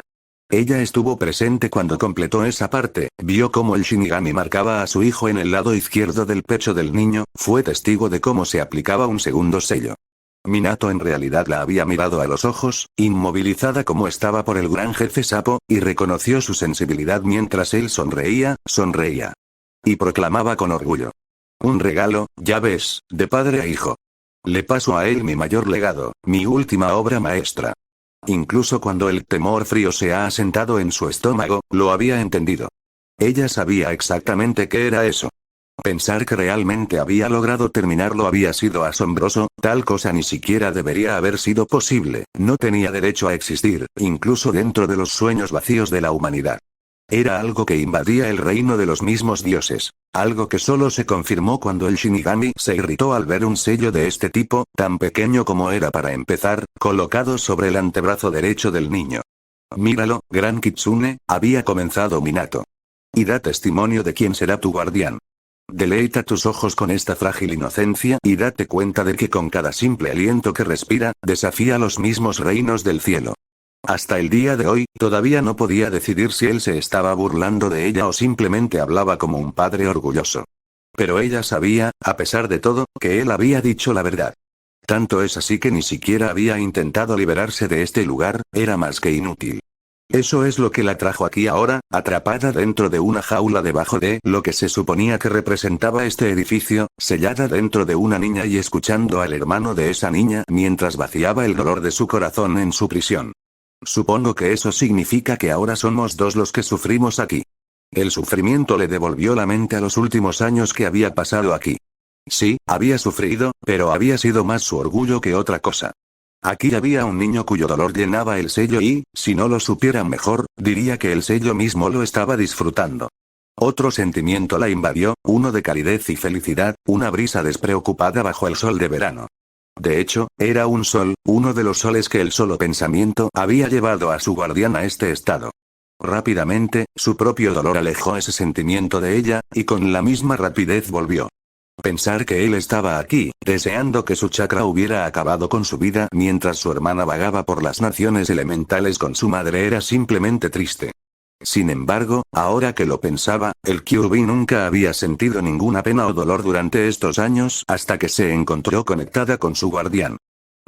Ella estuvo presente cuando completó esa parte, vio cómo el Shinigami marcaba a su hijo en el lado izquierdo del pecho del niño, fue testigo de cómo se aplicaba un segundo sello. Minato en realidad la había mirado a los ojos, inmovilizada como estaba por el gran jefe sapo, y reconoció su sensibilidad mientras él sonreía. Y proclamaba con orgullo. Un regalo, ya ves, de padre a hijo. Le paso a él mi mayor legado, mi última obra maestra. Incluso cuando el temor frío se ha asentado en su estómago, lo había entendido. Ella sabía exactamente qué era eso. Pensar que realmente había logrado terminarlo había sido asombroso, tal cosa ni siquiera debería haber sido posible, no tenía derecho a existir, incluso dentro de los sueños vacíos de la humanidad. Era algo que invadía el reino de los mismos dioses. Algo que solo se confirmó cuando el Shinigami se irritó al ver un sello de este tipo, tan pequeño como era para empezar, colocado sobre el antebrazo derecho del niño. Míralo, gran Kitsune, había comenzado Minato. Y da testimonio de quién será tu guardián. Deleita tus ojos con esta frágil inocencia y date cuenta de que con cada simple aliento que respira, desafía los mismos reinos del cielo. Hasta el día de hoy, todavía no podía decidir si él se estaba burlando de ella o simplemente hablaba como un padre orgulloso. Pero ella sabía, a pesar de todo, que él había dicho la verdad. Tanto es así que ni siquiera había intentado liberarse de este lugar, era más que inútil. Eso es lo que la trajo aquí ahora, atrapada dentro de una jaula debajo de lo que se suponía que representaba este edificio, sellada dentro de una niña y escuchando al hermano de esa niña mientras vaciaba el dolor de su corazón en su prisión. Supongo que eso significa que ahora somos dos los que sufrimos aquí. El sufrimiento le devolvió la mente a los últimos años que había pasado aquí. Sí, había sufrido, pero había sido más su orgullo que otra cosa. Aquí había un niño cuyo dolor llenaba el sello y, si no lo supieran mejor, diría que el sello mismo lo estaba disfrutando. Otro sentimiento la invadió, uno de calidez y felicidad, una brisa despreocupada bajo el sol de verano. De hecho, era un sol, uno de los soles que el solo pensamiento había llevado a su guardián a este estado. Rápidamente, su propio dolor alejó ese sentimiento de ella, y con la misma rapidez volvió. Pensar que él estaba aquí, deseando que su chakra hubiera acabado con su vida mientras su hermana vagaba por las naciones elementales con su madre era simplemente triste. Sin embargo, ahora que lo pensaba, el Kyuubi nunca había sentido ninguna pena o dolor durante estos años hasta que se encontró conectada con su guardián.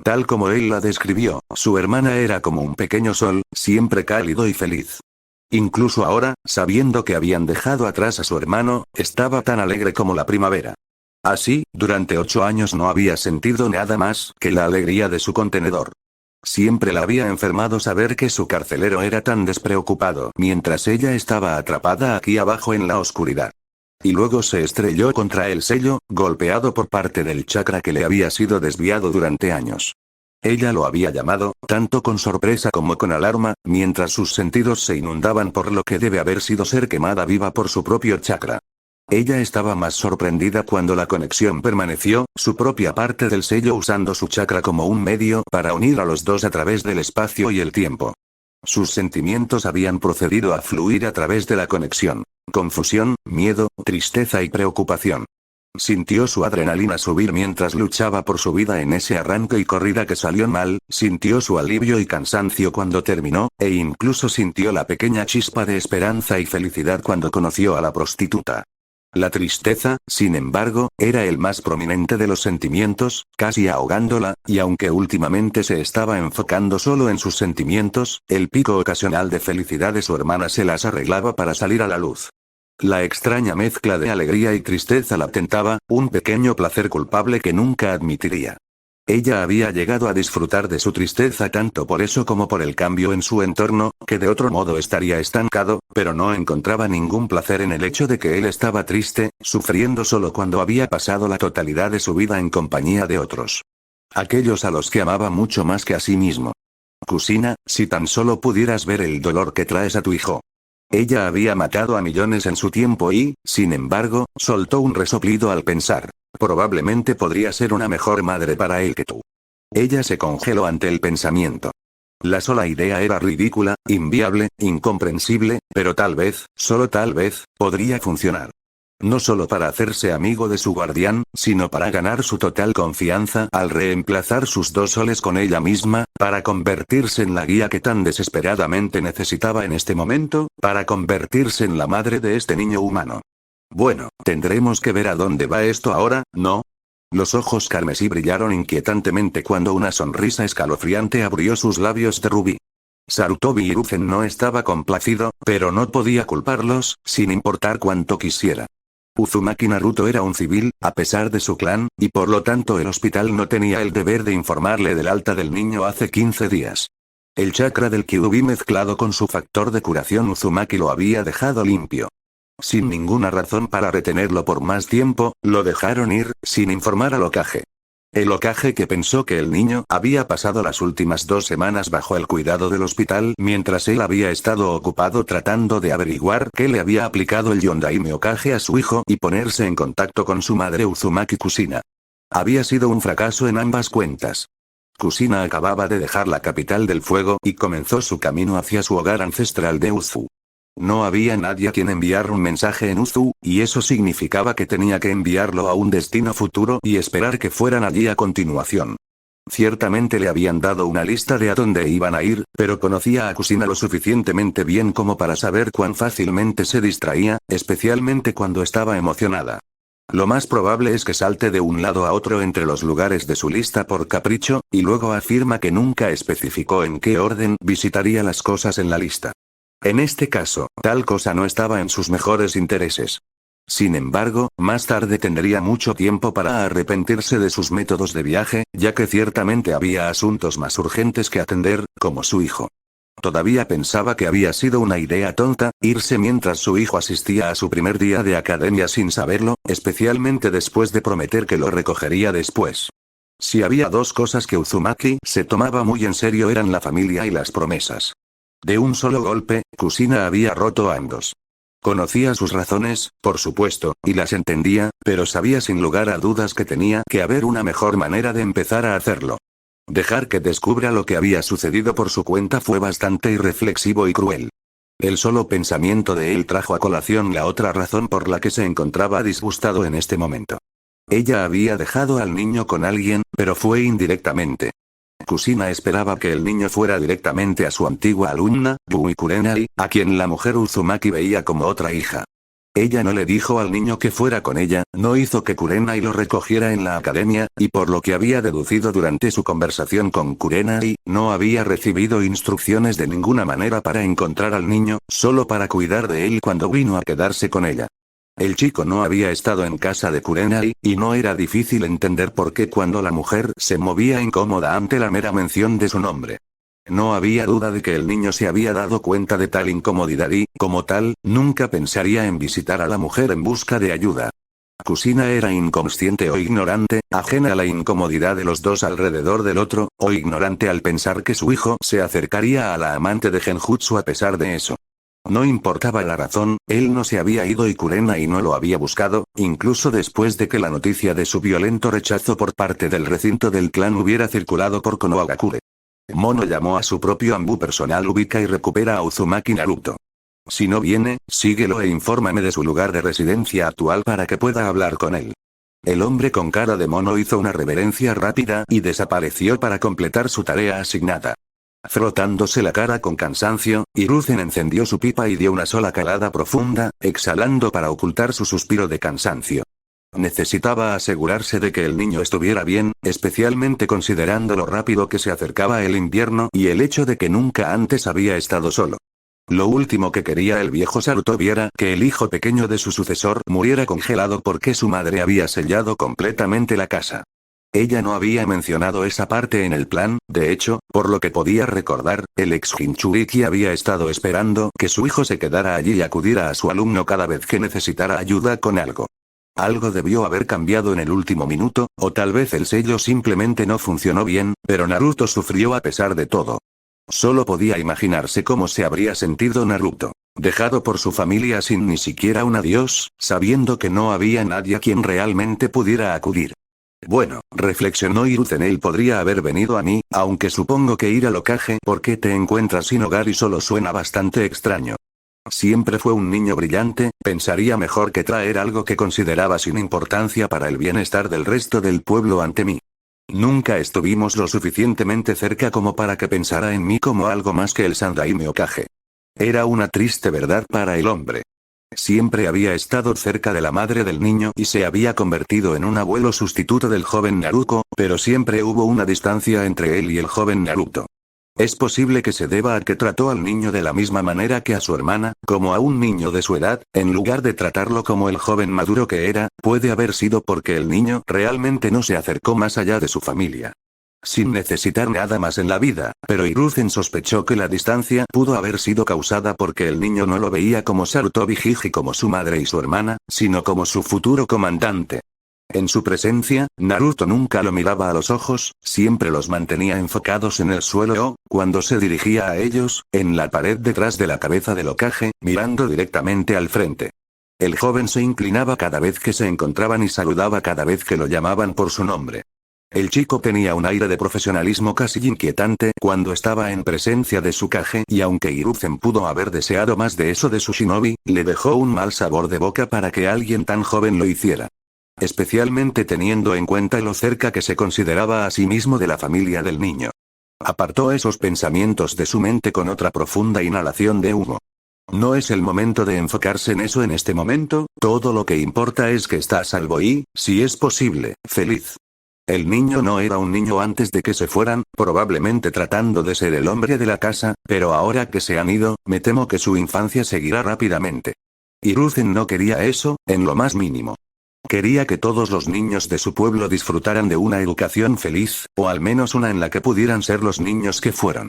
Tal como él la describió, su hermana era como un pequeño sol, siempre cálido y feliz. Incluso ahora, sabiendo que habían dejado atrás a su hermano, estaba tan alegre como la primavera. Así, durante 8 años no había sentido nada más que la alegría de su contenedor. Siempre la había enfermado saber que su carcelero era tan despreocupado mientras ella estaba atrapada aquí abajo en la oscuridad. Y luego se estrelló contra el sello, golpeado por parte del chakra que le había sido desviado durante años. Ella lo había llamado, tanto con sorpresa como con alarma, mientras sus sentidos se inundaban por lo que debe haber sido ser quemada viva por su propio chakra. Ella estaba más sorprendida cuando la conexión permaneció, su propia parte del sello usando su chakra como un medio para unir a los dos a través del espacio y el tiempo. Sus sentimientos habían procedido a fluir a través de la conexión. Confusión, miedo, tristeza y preocupación. Sintió su adrenalina subir mientras luchaba por su vida en ese arranque y corrida que salió mal, sintió su alivio y cansancio cuando terminó, e incluso sintió la pequeña chispa de esperanza y felicidad cuando conoció a la prostituta. La tristeza, sin embargo, era el más prominente de los sentimientos, casi ahogándola, y aunque últimamente se estaba enfocando solo en sus sentimientos, el pico ocasional de felicidad de su hermana se las arreglaba para salir a la luz. La extraña mezcla de alegría y tristeza la tentaba, un pequeño placer culpable que nunca admitiría. Ella había llegado a disfrutar de su tristeza tanto por eso como por el cambio en su entorno, que de otro modo estaría estancado, pero no encontraba ningún placer en el hecho de que él estaba triste, sufriendo solo cuando había pasado la totalidad de su vida en compañía de otros. Aquellos a los que amaba mucho más que a sí mismo. Kusina, si tan solo pudieras ver el dolor que traes a tu hijo. Ella había matado a millones en su tiempo y, sin embargo, soltó un resoplido al pensar. Probablemente podría ser una mejor madre para él que tú. Ella se congeló ante el pensamiento. La sola idea era ridícula, inviable, incomprensible, pero tal vez, solo tal vez, podría funcionar. No solo para hacerse amigo de su guardián, sino para ganar su total confianza al reemplazar sus 2 soles con ella misma, para convertirse en la guía que tan desesperadamente necesitaba en este momento, para convertirse en la madre de este niño humano. Bueno, tendremos que ver a dónde va esto ahora, ¿no? Los ojos carmesí brillaron inquietantemente cuando una sonrisa escalofriante abrió sus labios de rubí. Sarutobi Hiruzen no estaba complacido, pero no podía culparlos, sin importar cuánto quisiera. Uzumaki Naruto era un civil, a pesar de su clan, y por lo tanto el hospital no tenía el deber de informarle del alta del niño hace 15 días. El chakra del Kyuubi mezclado con su factor de curación Uzumaki lo había dejado limpio. Sin ninguna razón para retenerlo por más tiempo, lo dejaron ir, sin informar al Hokage. El Hokage que pensó que el niño había pasado las últimas 2 semanas bajo el cuidado del hospital mientras él había estado ocupado tratando de averiguar qué le había aplicado el Yondaime Hokage a su hijo y ponerse en contacto con su madre Uzumaki Kusina. Había sido un fracaso en ambas cuentas. Kusina acababa de dejar la capital del fuego y comenzó su camino hacia su hogar ancestral de Uzu. No había nadie a quien enviar un mensaje en Uzu, y eso significaba que tenía que enviarlo a un destino futuro y esperar que fueran allí a continuación. Ciertamente le habían dado una lista de a dónde iban a ir, pero conocía a Kusina lo suficientemente bien como para saber cuán fácilmente se distraía, especialmente cuando estaba emocionada. Lo más probable es que salte de un lado a otro entre los lugares de su lista por capricho, y luego afirma que nunca especificó en qué orden visitaría las cosas en la lista. En este caso, tal cosa no estaba en sus mejores intereses. Sin embargo, más tarde tendría mucho tiempo para arrepentirse de sus métodos de viaje, ya que ciertamente había asuntos más urgentes que atender, como su hijo. Todavía pensaba que había sido una idea tonta, irse mientras su hijo asistía a su primer día de academia sin saberlo, especialmente después de prometer que lo recogería después. Si había 2 cosas que Uzumaki se tomaba muy en serio eran la familia y las promesas. De un solo golpe, Kusina había roto ambos. Conocía sus razones, por supuesto, y las entendía, pero sabía sin lugar a dudas que tenía que haber una mejor manera de empezar a hacerlo. Dejar que descubra lo que había sucedido por su cuenta fue bastante irreflexivo y cruel. El solo pensamiento de él trajo a colación la otra razón por la que se encontraba disgustado en este momento. Ella había dejado al niño con alguien, pero fue indirectamente. Kusina esperaba que el niño fuera directamente a su antigua alumna, Bui Kurenai, a quien la mujer Uzumaki veía como otra hija. Ella no le dijo al niño que fuera con ella, no hizo que Kurenai lo recogiera en la academia, y por lo que había deducido durante su conversación con Kurenai, no había recibido instrucciones de ninguna manera para encontrar al niño, solo para cuidar de él cuando vino a quedarse con ella. El chico no había estado en casa de Kurenai, y no era difícil entender por qué cuando la mujer se movía incómoda ante la mera mención de su nombre. No había duda de que el niño se había dado cuenta de tal incomodidad y, como tal, nunca pensaría en visitar a la mujer en busca de ayuda. Kusina era inconsciente o ignorante, ajena a la incomodidad de los dos alrededor del otro, o ignorante al pensar que su hijo se acercaría a la amante de Genjutsu a pesar de eso. No importaba la razón, él no se había ido y Kurenai no lo había buscado, incluso después de que la noticia de su violento rechazo por parte del recinto del clan hubiera circulado por Konohagakure. Mono llamó a su propio Anbu personal: ubica y recupera a Uzumaki Naruto. Si no viene, síguelo e infórmame de su lugar de residencia actual para que pueda hablar con él. El hombre con cara de mono hizo una reverencia rápida y desapareció para completar su tarea asignada. Frotándose la cara con cansancio, Hiruzen encendió su pipa y dio una sola calada profunda, exhalando para ocultar su suspiro de cansancio. Necesitaba asegurarse de que el niño estuviera bien, especialmente considerando lo rápido que se acercaba el invierno y el hecho de que nunca antes había estado solo. Lo último que quería el viejo Sarutobi era que el hijo pequeño de su sucesor muriera congelado porque su madre había sellado completamente la casa. Ella no había mencionado esa parte en el plan, de hecho, por lo que podía recordar, el ex Jinchuriki había estado esperando que su hijo se quedara allí y acudiera a su alumno cada vez que necesitara ayuda con algo. Algo debió haber cambiado en el último minuto, o tal vez el sello simplemente no funcionó bien, pero Naruto sufrió a pesar de todo. Solo podía imaginarse cómo se habría sentido Naruto, dejado por su familia sin ni siquiera un adiós, sabiendo que no había nadie a quien realmente pudiera acudir. Bueno, reflexionó Hiruzen, él podría haber venido a mí, aunque supongo que ir al Hokage porque te encuentras sin hogar y solo suena bastante extraño. Siempre fue un niño brillante, pensaría mejor que traer algo que consideraba sin importancia para el bienestar del resto del pueblo ante mí. Nunca estuvimos lo suficientemente cerca como para que pensara en mí como algo más que el Sandaime Hokage. Era una triste verdad para el hombre. Siempre había estado cerca de la madre del niño y se había convertido en un abuelo sustituto del joven Naruto, pero siempre hubo una distancia entre él y el joven Naruto. Es posible que se deba a que trató al niño de la misma manera que a su hermana, como a un niño de su edad, en lugar de tratarlo como el joven maduro que era, puede haber sido porque el niño realmente no se acercó más allá de su familia. Sin necesitar nada más en la vida, pero Hiruzen sospechó que la distancia pudo haber sido causada porque el niño no lo veía como Sarutobi Hiji como su madre y su hermana, sino como su futuro comandante. En su presencia, Naruto nunca lo miraba a los ojos, siempre los mantenía enfocados en el suelo o, cuando se dirigía a ellos, en la pared detrás de la cabeza del Hokage, mirando directamente al frente. El joven se inclinaba cada vez que se encontraban y saludaba cada vez que lo llamaban por su nombre. El chico tenía un aire de profesionalismo casi inquietante cuando estaba en presencia de su Kage y aunque Hiruzen pudo haber deseado más de eso de su shinobi, le dejó un mal sabor de boca para que alguien tan joven lo hiciera. Especialmente teniendo en cuenta lo cerca que se consideraba a sí mismo de la familia del niño. Apartó esos pensamientos de su mente con otra profunda inhalación de humo. No es el momento de enfocarse en eso en este momento, todo lo que importa es que está a salvo y, si es posible, feliz. El niño no era un niño antes de que se fueran, probablemente tratando de ser el hombre de la casa, pero ahora que se han ido, me temo que su infancia seguirá rápidamente. Hiruzen no quería eso, en lo más mínimo. Quería que todos los niños de su pueblo disfrutaran de una educación feliz, o al menos una en la que pudieran ser los niños que fueron.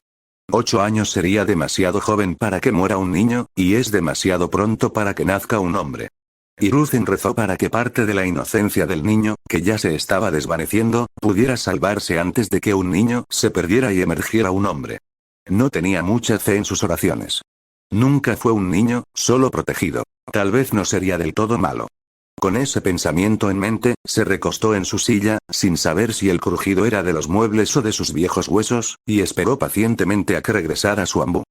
8 años sería demasiado joven para que muera un niño, y es demasiado pronto para que nazca un hombre. Hiruzen rezó para que parte de la inocencia del niño, que ya se estaba desvaneciendo, pudiera salvarse antes de que un niño se perdiera y emergiera un hombre. No tenía mucha fe en sus oraciones. Nunca fue un niño, solo protegido. Tal vez no sería del todo malo. Con ese pensamiento en mente, se recostó en su silla, sin saber si el crujido era de los muebles o de sus viejos huesos, y esperó pacientemente a que regresara su Anbu.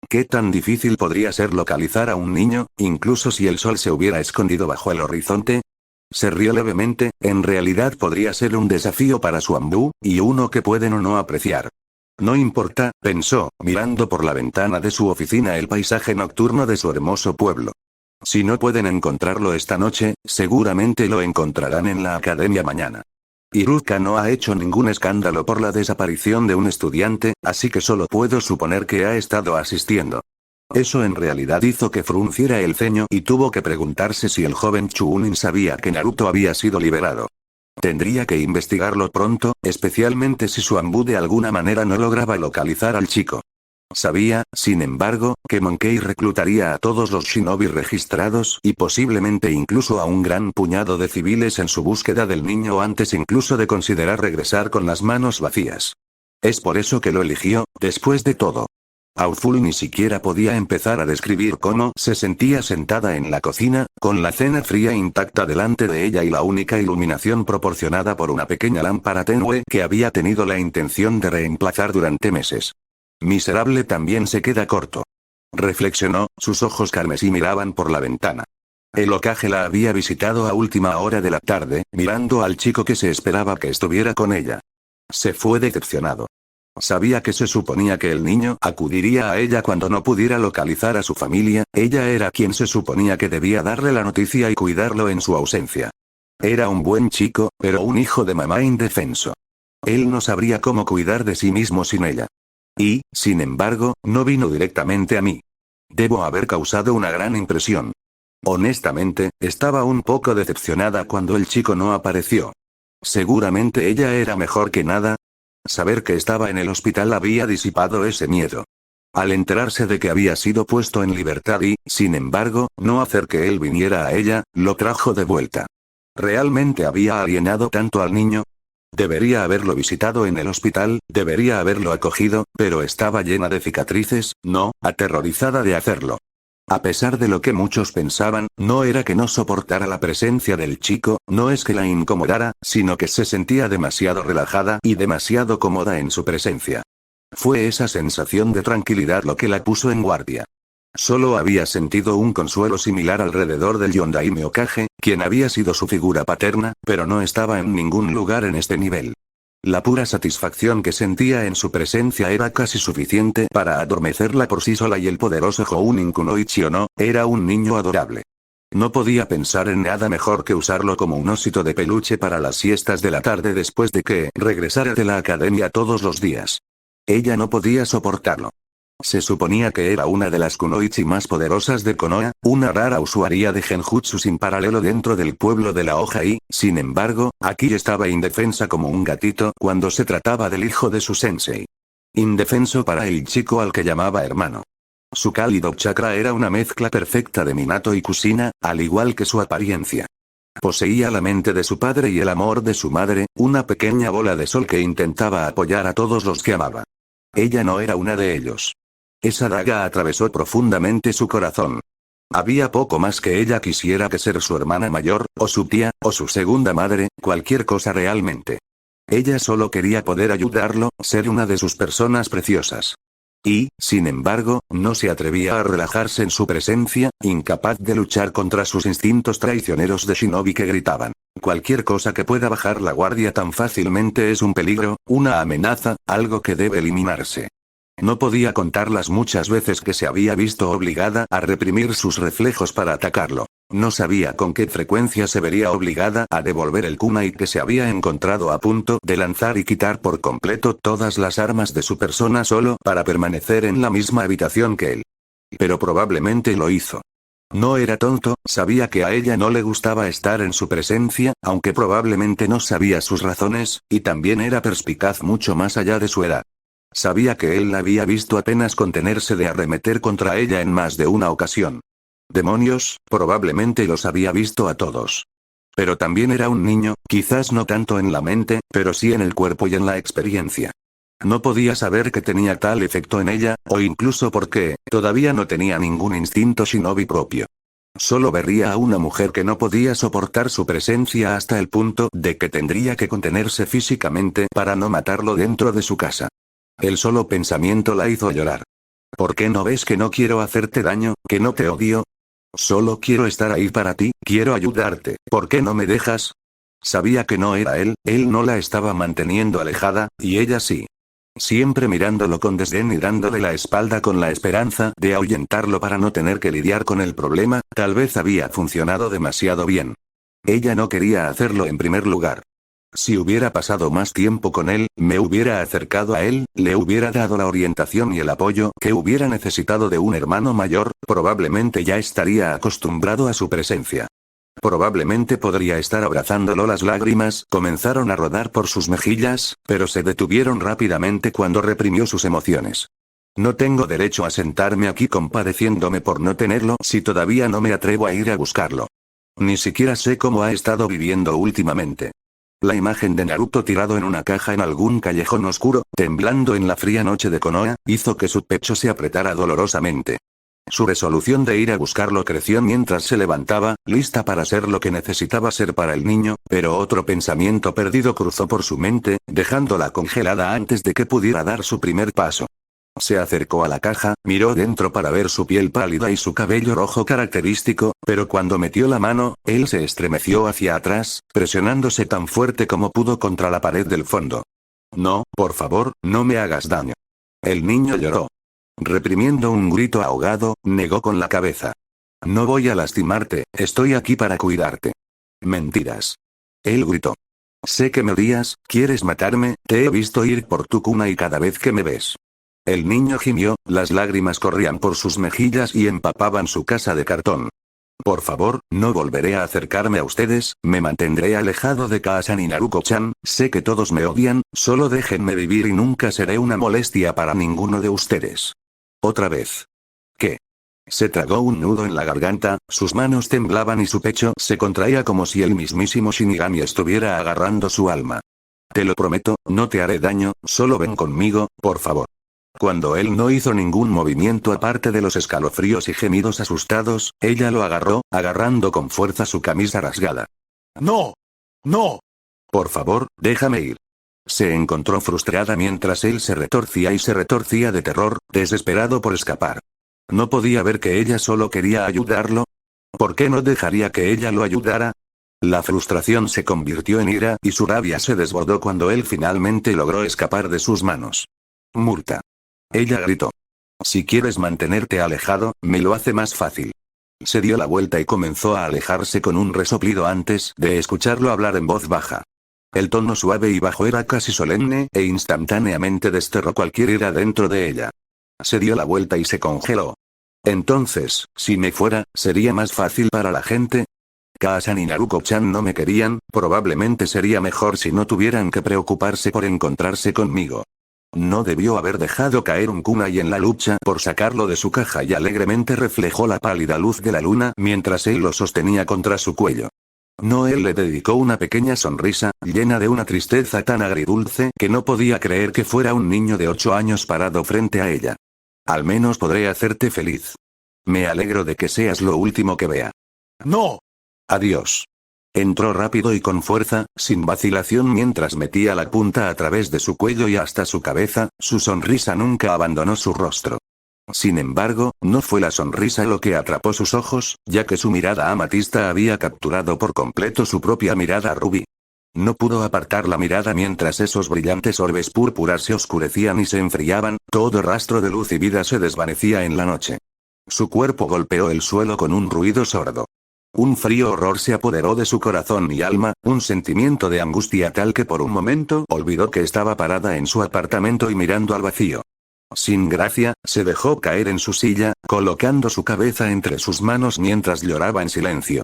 ¿Qué tan difícil podría ser localizar a un niño, incluso si el sol se hubiera escondido bajo el horizonte? Se rió levemente, en realidad podría ser un desafío para su Anbu, y uno que pueden o no apreciar. No importa, pensó, mirando por la ventana de su oficina el paisaje nocturno de su hermoso pueblo. Si no pueden encontrarlo esta noche, seguramente lo encontrarán en la academia mañana. Iruka no ha hecho ningún escándalo por la desaparición de un estudiante, así que solo puedo suponer que ha estado asistiendo. Eso en realidad hizo que frunciera el ceño y tuvo que preguntarse si el joven Chunin sabía que Naruto había sido liberado. Tendría que investigarlo pronto, especialmente si Suanbu de alguna manera no lograba localizar al chico. Sabía, sin embargo, que Monkey reclutaría a todos los shinobi registrados y posiblemente incluso a un gran puñado de civiles en su búsqueda del niño antes incluso de considerar regresar con las manos vacías. Es por eso que lo eligió, después de todo. Aoful ni siquiera podía empezar a describir cómo se sentía sentada en la cocina, con la cena fría intacta delante de ella y la única iluminación proporcionada por una pequeña lámpara tenue que había tenido la intención de reemplazar durante meses. Miserable también se queda corto. Reflexionó, sus ojos carmesí miraban por la ventana. El Hokage la había visitado a última hora de la tarde, mirando al chico que se esperaba que estuviera con ella. Se fue decepcionado. Sabía que se suponía que el niño acudiría a ella cuando no pudiera localizar a su familia, ella era quien se suponía que debía darle la noticia y cuidarlo en su ausencia. Era un buen chico, pero un hijo de mamá indefenso. Él no sabría cómo cuidar de sí mismo sin ella. Y, sin embargo, no vino directamente a mí. Debo haber causado una gran impresión. Honestamente, estaba un poco decepcionada cuando el chico no apareció. Seguramente ella era mejor que nada. Saber que estaba en el hospital había disipado ese miedo. Al enterarse de que había sido puesto en libertad y, sin embargo, no hacer que él viniera a ella, lo trajo de vuelta. ¿Realmente había alienado tanto al niño? Debería haberlo visitado en el hospital, debería haberlo acogido, pero estaba llena de cicatrices, no, aterrorizada de hacerlo. A pesar de lo que muchos pensaban, no era que no soportara la presencia del chico, no es que la incomodara, sino que se sentía demasiado relajada y demasiado cómoda en su presencia. Fue esa sensación de tranquilidad lo que la puso en guardia. Solo había sentido un consuelo similar alrededor del Yondaime Hokage, quien había sido su figura paterna, pero no estaba en ningún lugar en este nivel. La pura satisfacción que sentía en su presencia era casi suficiente para adormecerla por sí sola y el poderoso Jounin Kunoichi no, era un niño adorable. No podía pensar en nada mejor que usarlo como un osito de peluche para las siestas de la tarde después de que regresara de la academia todos los días. Ella no podía soportarlo. Se suponía que era una de las kunoichi más poderosas de Konoha, una rara usuaria de genjutsu sin paralelo dentro del pueblo de la hoja y, sin embargo, aquí estaba indefensa como un gatito cuando se trataba del hijo de su sensei. Indefenso para el chico al que llamaba hermano. Su cálido chakra era una mezcla perfecta de Minato y Kusina, al igual que su apariencia. Poseía la mente de su padre y el amor de su madre, una pequeña bola de sol que intentaba apoyar a todos los que amaba. Ella no era una de ellos. Esa daga atravesó profundamente su corazón. Había poco más que ella quisiera que ser su hermana mayor, o su tía, o su segunda madre, cualquier cosa realmente. Ella solo quería poder ayudarlo, ser una de sus personas preciosas. Y, sin embargo, no se atrevía a relajarse en su presencia, incapaz de luchar contra sus instintos traicioneros de shinobi que gritaban. Cualquier cosa que pueda bajar la guardia tan fácilmente es un peligro, una amenaza, algo que debe eliminarse. No podía contar las muchas veces que se había visto obligada a reprimir sus reflejos para atacarlo. No sabía con qué frecuencia se vería obligada a devolver el kunai que se había encontrado a punto de lanzar y quitar por completo todas las armas de su persona solo para permanecer en la misma habitación que él. Pero probablemente lo hizo. No era tonto, sabía que a ella no le gustaba estar en su presencia, aunque probablemente no sabía sus razones, y también era perspicaz mucho más allá de su edad. Sabía que él la había visto apenas contenerse de arremeter contra ella en más de una ocasión. Demonios, probablemente los había visto a todos. Pero también era un niño, quizás no tanto en la mente, pero sí en el cuerpo y en la experiencia. No podía saber que tenía tal efecto en ella, o incluso porque, todavía no tenía ningún instinto shinobi propio. Solo vería a una mujer que no podía soportar su presencia hasta el punto de que tendría que contenerse físicamente para no matarlo dentro de su casa. El solo pensamiento la hizo llorar. ¿Por qué no ves que no quiero hacerte daño, que no te odio? Solo quiero estar ahí para ti, quiero ayudarte, ¿por qué no me dejas? Sabía que no era él no la estaba manteniendo alejada, y ella sí. siempre mirándolo con desdén y dándole la espalda con la esperanza de ahuyentarlo para no tener que lidiar con el problema. Tal vez había funcionado demasiado bien. Ella no quería hacerlo en primer lugar. Si hubiera pasado más tiempo con él, me hubiera acercado a él, le hubiera dado la orientación y el apoyo que hubiera necesitado de un hermano mayor, probablemente ya estaría acostumbrado a su presencia. Probablemente podría estar abrazándolo. Las lágrimas comenzaron a rodar por sus mejillas, pero se detuvieron rápidamente cuando reprimió sus emociones. No tengo derecho a sentarme aquí compadeciéndome por no tenerlo si todavía no me atrevo a ir a buscarlo. Ni siquiera sé cómo ha estado viviendo últimamente. La imagen de Naruto tirado en una caja en algún callejón oscuro, temblando en la fría noche de Konoha, hizo que su pecho se apretara dolorosamente. Su resolución de ir a buscarlo creció mientras se levantaba, lista para ser lo que necesitaba ser para el niño, pero otro pensamiento perdido cruzó por su mente, dejándola congelada antes de que pudiera dar su primer paso. Se acercó a la caja, miró dentro para ver su piel pálida y su cabello rojo característico, pero cuando metió la mano, él se estremeció hacia atrás, presionándose tan fuerte como pudo contra la pared del fondo. No, por favor, no me hagas daño. El niño lloró. Reprimiendo un grito ahogado, negó con la cabeza. No voy a lastimarte, estoy aquí para cuidarte. Mentiras. Él gritó. Sé que me odias, quieres matarme, te he visto ir por tu cuna y cada vez que me ves. El niño gimió, las lágrimas corrían por sus mejillas y empapaban su casa de cartón. Por favor, no volveré a acercarme a ustedes, me mantendré alejado de Kaasan y Naruko-chan, sé que todos me odian, solo déjenme vivir y nunca seré una molestia para ninguno de ustedes. Otra vez. ¿Qué? Se tragó un nudo en la garganta, sus manos temblaban y su pecho se contraía como si el mismísimo Shinigami estuviera agarrando su alma. Te lo prometo, no te haré daño, solo ven conmigo, por favor. Cuando él no hizo ningún movimiento aparte de los escalofríos y gemidos asustados, ella lo agarró, agarrando con fuerza su camisa rasgada. ¡No! ¡No! Por favor, déjame ir. Se encontró frustrada mientras él se retorcía y se retorcía de terror, desesperado por escapar. ¿No podía ver que ella solo quería ayudarlo? ¿Por qué no dejaría que ella lo ayudara? La frustración se convirtió en ira y su rabia se desbordó cuando él finalmente logró escapar de sus manos. Murta. Ella gritó. Si quieres mantenerte alejado, me lo hace más fácil. Se dio la vuelta y comenzó a alejarse con un resoplido antes de escucharlo hablar en voz baja. El tono suave y bajo era casi solemne e instantáneamente desterró cualquier ira dentro de ella. Se dio la vuelta y se congeló. Entonces, si me fuera, ¿sería más fácil para la gente? Kaasan y Naruko-chan no me querían, probablemente sería mejor si no tuvieran que preocuparse por encontrarse conmigo. No debió haber dejado caer un kunai en la lucha por sacarlo de su caja y alegremente reflejó la pálida luz de la luna mientras él lo sostenía contra su cuello. Noel le dedicó una pequeña sonrisa, llena de una tristeza tan agridulce que no podía creer que fuera un niño de 8 años parado frente a ella. Al menos podré hacerte feliz. Me alegro de que seas lo último que vea. ¡No! Adiós. Entró rápido y con fuerza, sin vacilación mientras metía la punta a través de su cuello y hasta su cabeza, su sonrisa nunca abandonó su rostro. Sin embargo, no fue la sonrisa lo que atrapó sus ojos, ya que su mirada amatista había capturado por completo su propia mirada rubí. No pudo apartar la mirada mientras esos brillantes orbes púrpuras se oscurecían y se enfriaban, todo rastro de luz y vida se desvanecía en la noche. Su cuerpo golpeó el suelo con un ruido sordo. Un frío horror se apoderó de su corazón y alma, un sentimiento de angustia tal que por un momento olvidó que estaba parada en su apartamento y mirando al vacío. Sin gracia, se dejó caer en su silla, colocando su cabeza entre sus manos mientras lloraba en silencio.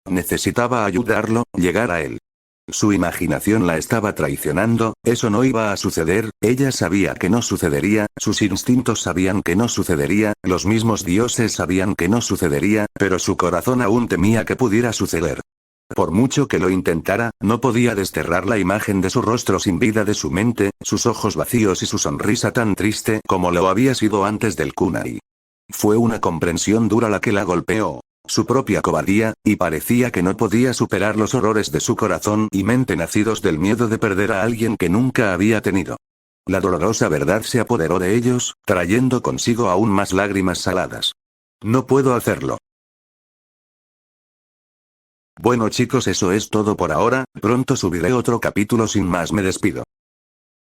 Necesitaba ayudarlo, llegar a él. Su imaginación la estaba traicionando, eso no iba a suceder, ella sabía que no sucedería, sus instintos sabían que no sucedería, los mismos dioses sabían que no sucedería, pero su corazón aún temía que pudiera suceder. Por mucho que lo intentara, no podía desterrar la imagen de su rostro sin vida de su mente, sus ojos vacíos y su sonrisa tan triste como lo había sido antes del kunai. Fue una comprensión dura la que la golpeó. Su propia cobardía, y parecía que no podía superar los horrores de su corazón y mente nacidos del miedo de perder a alguien que nunca había tenido. La dolorosa verdad se apoderó de ellos, trayendo consigo aún más lágrimas saladas. No puedo hacerlo. Bueno chicos, eso es todo por ahora, pronto subiré otro capítulo, sin más me despido.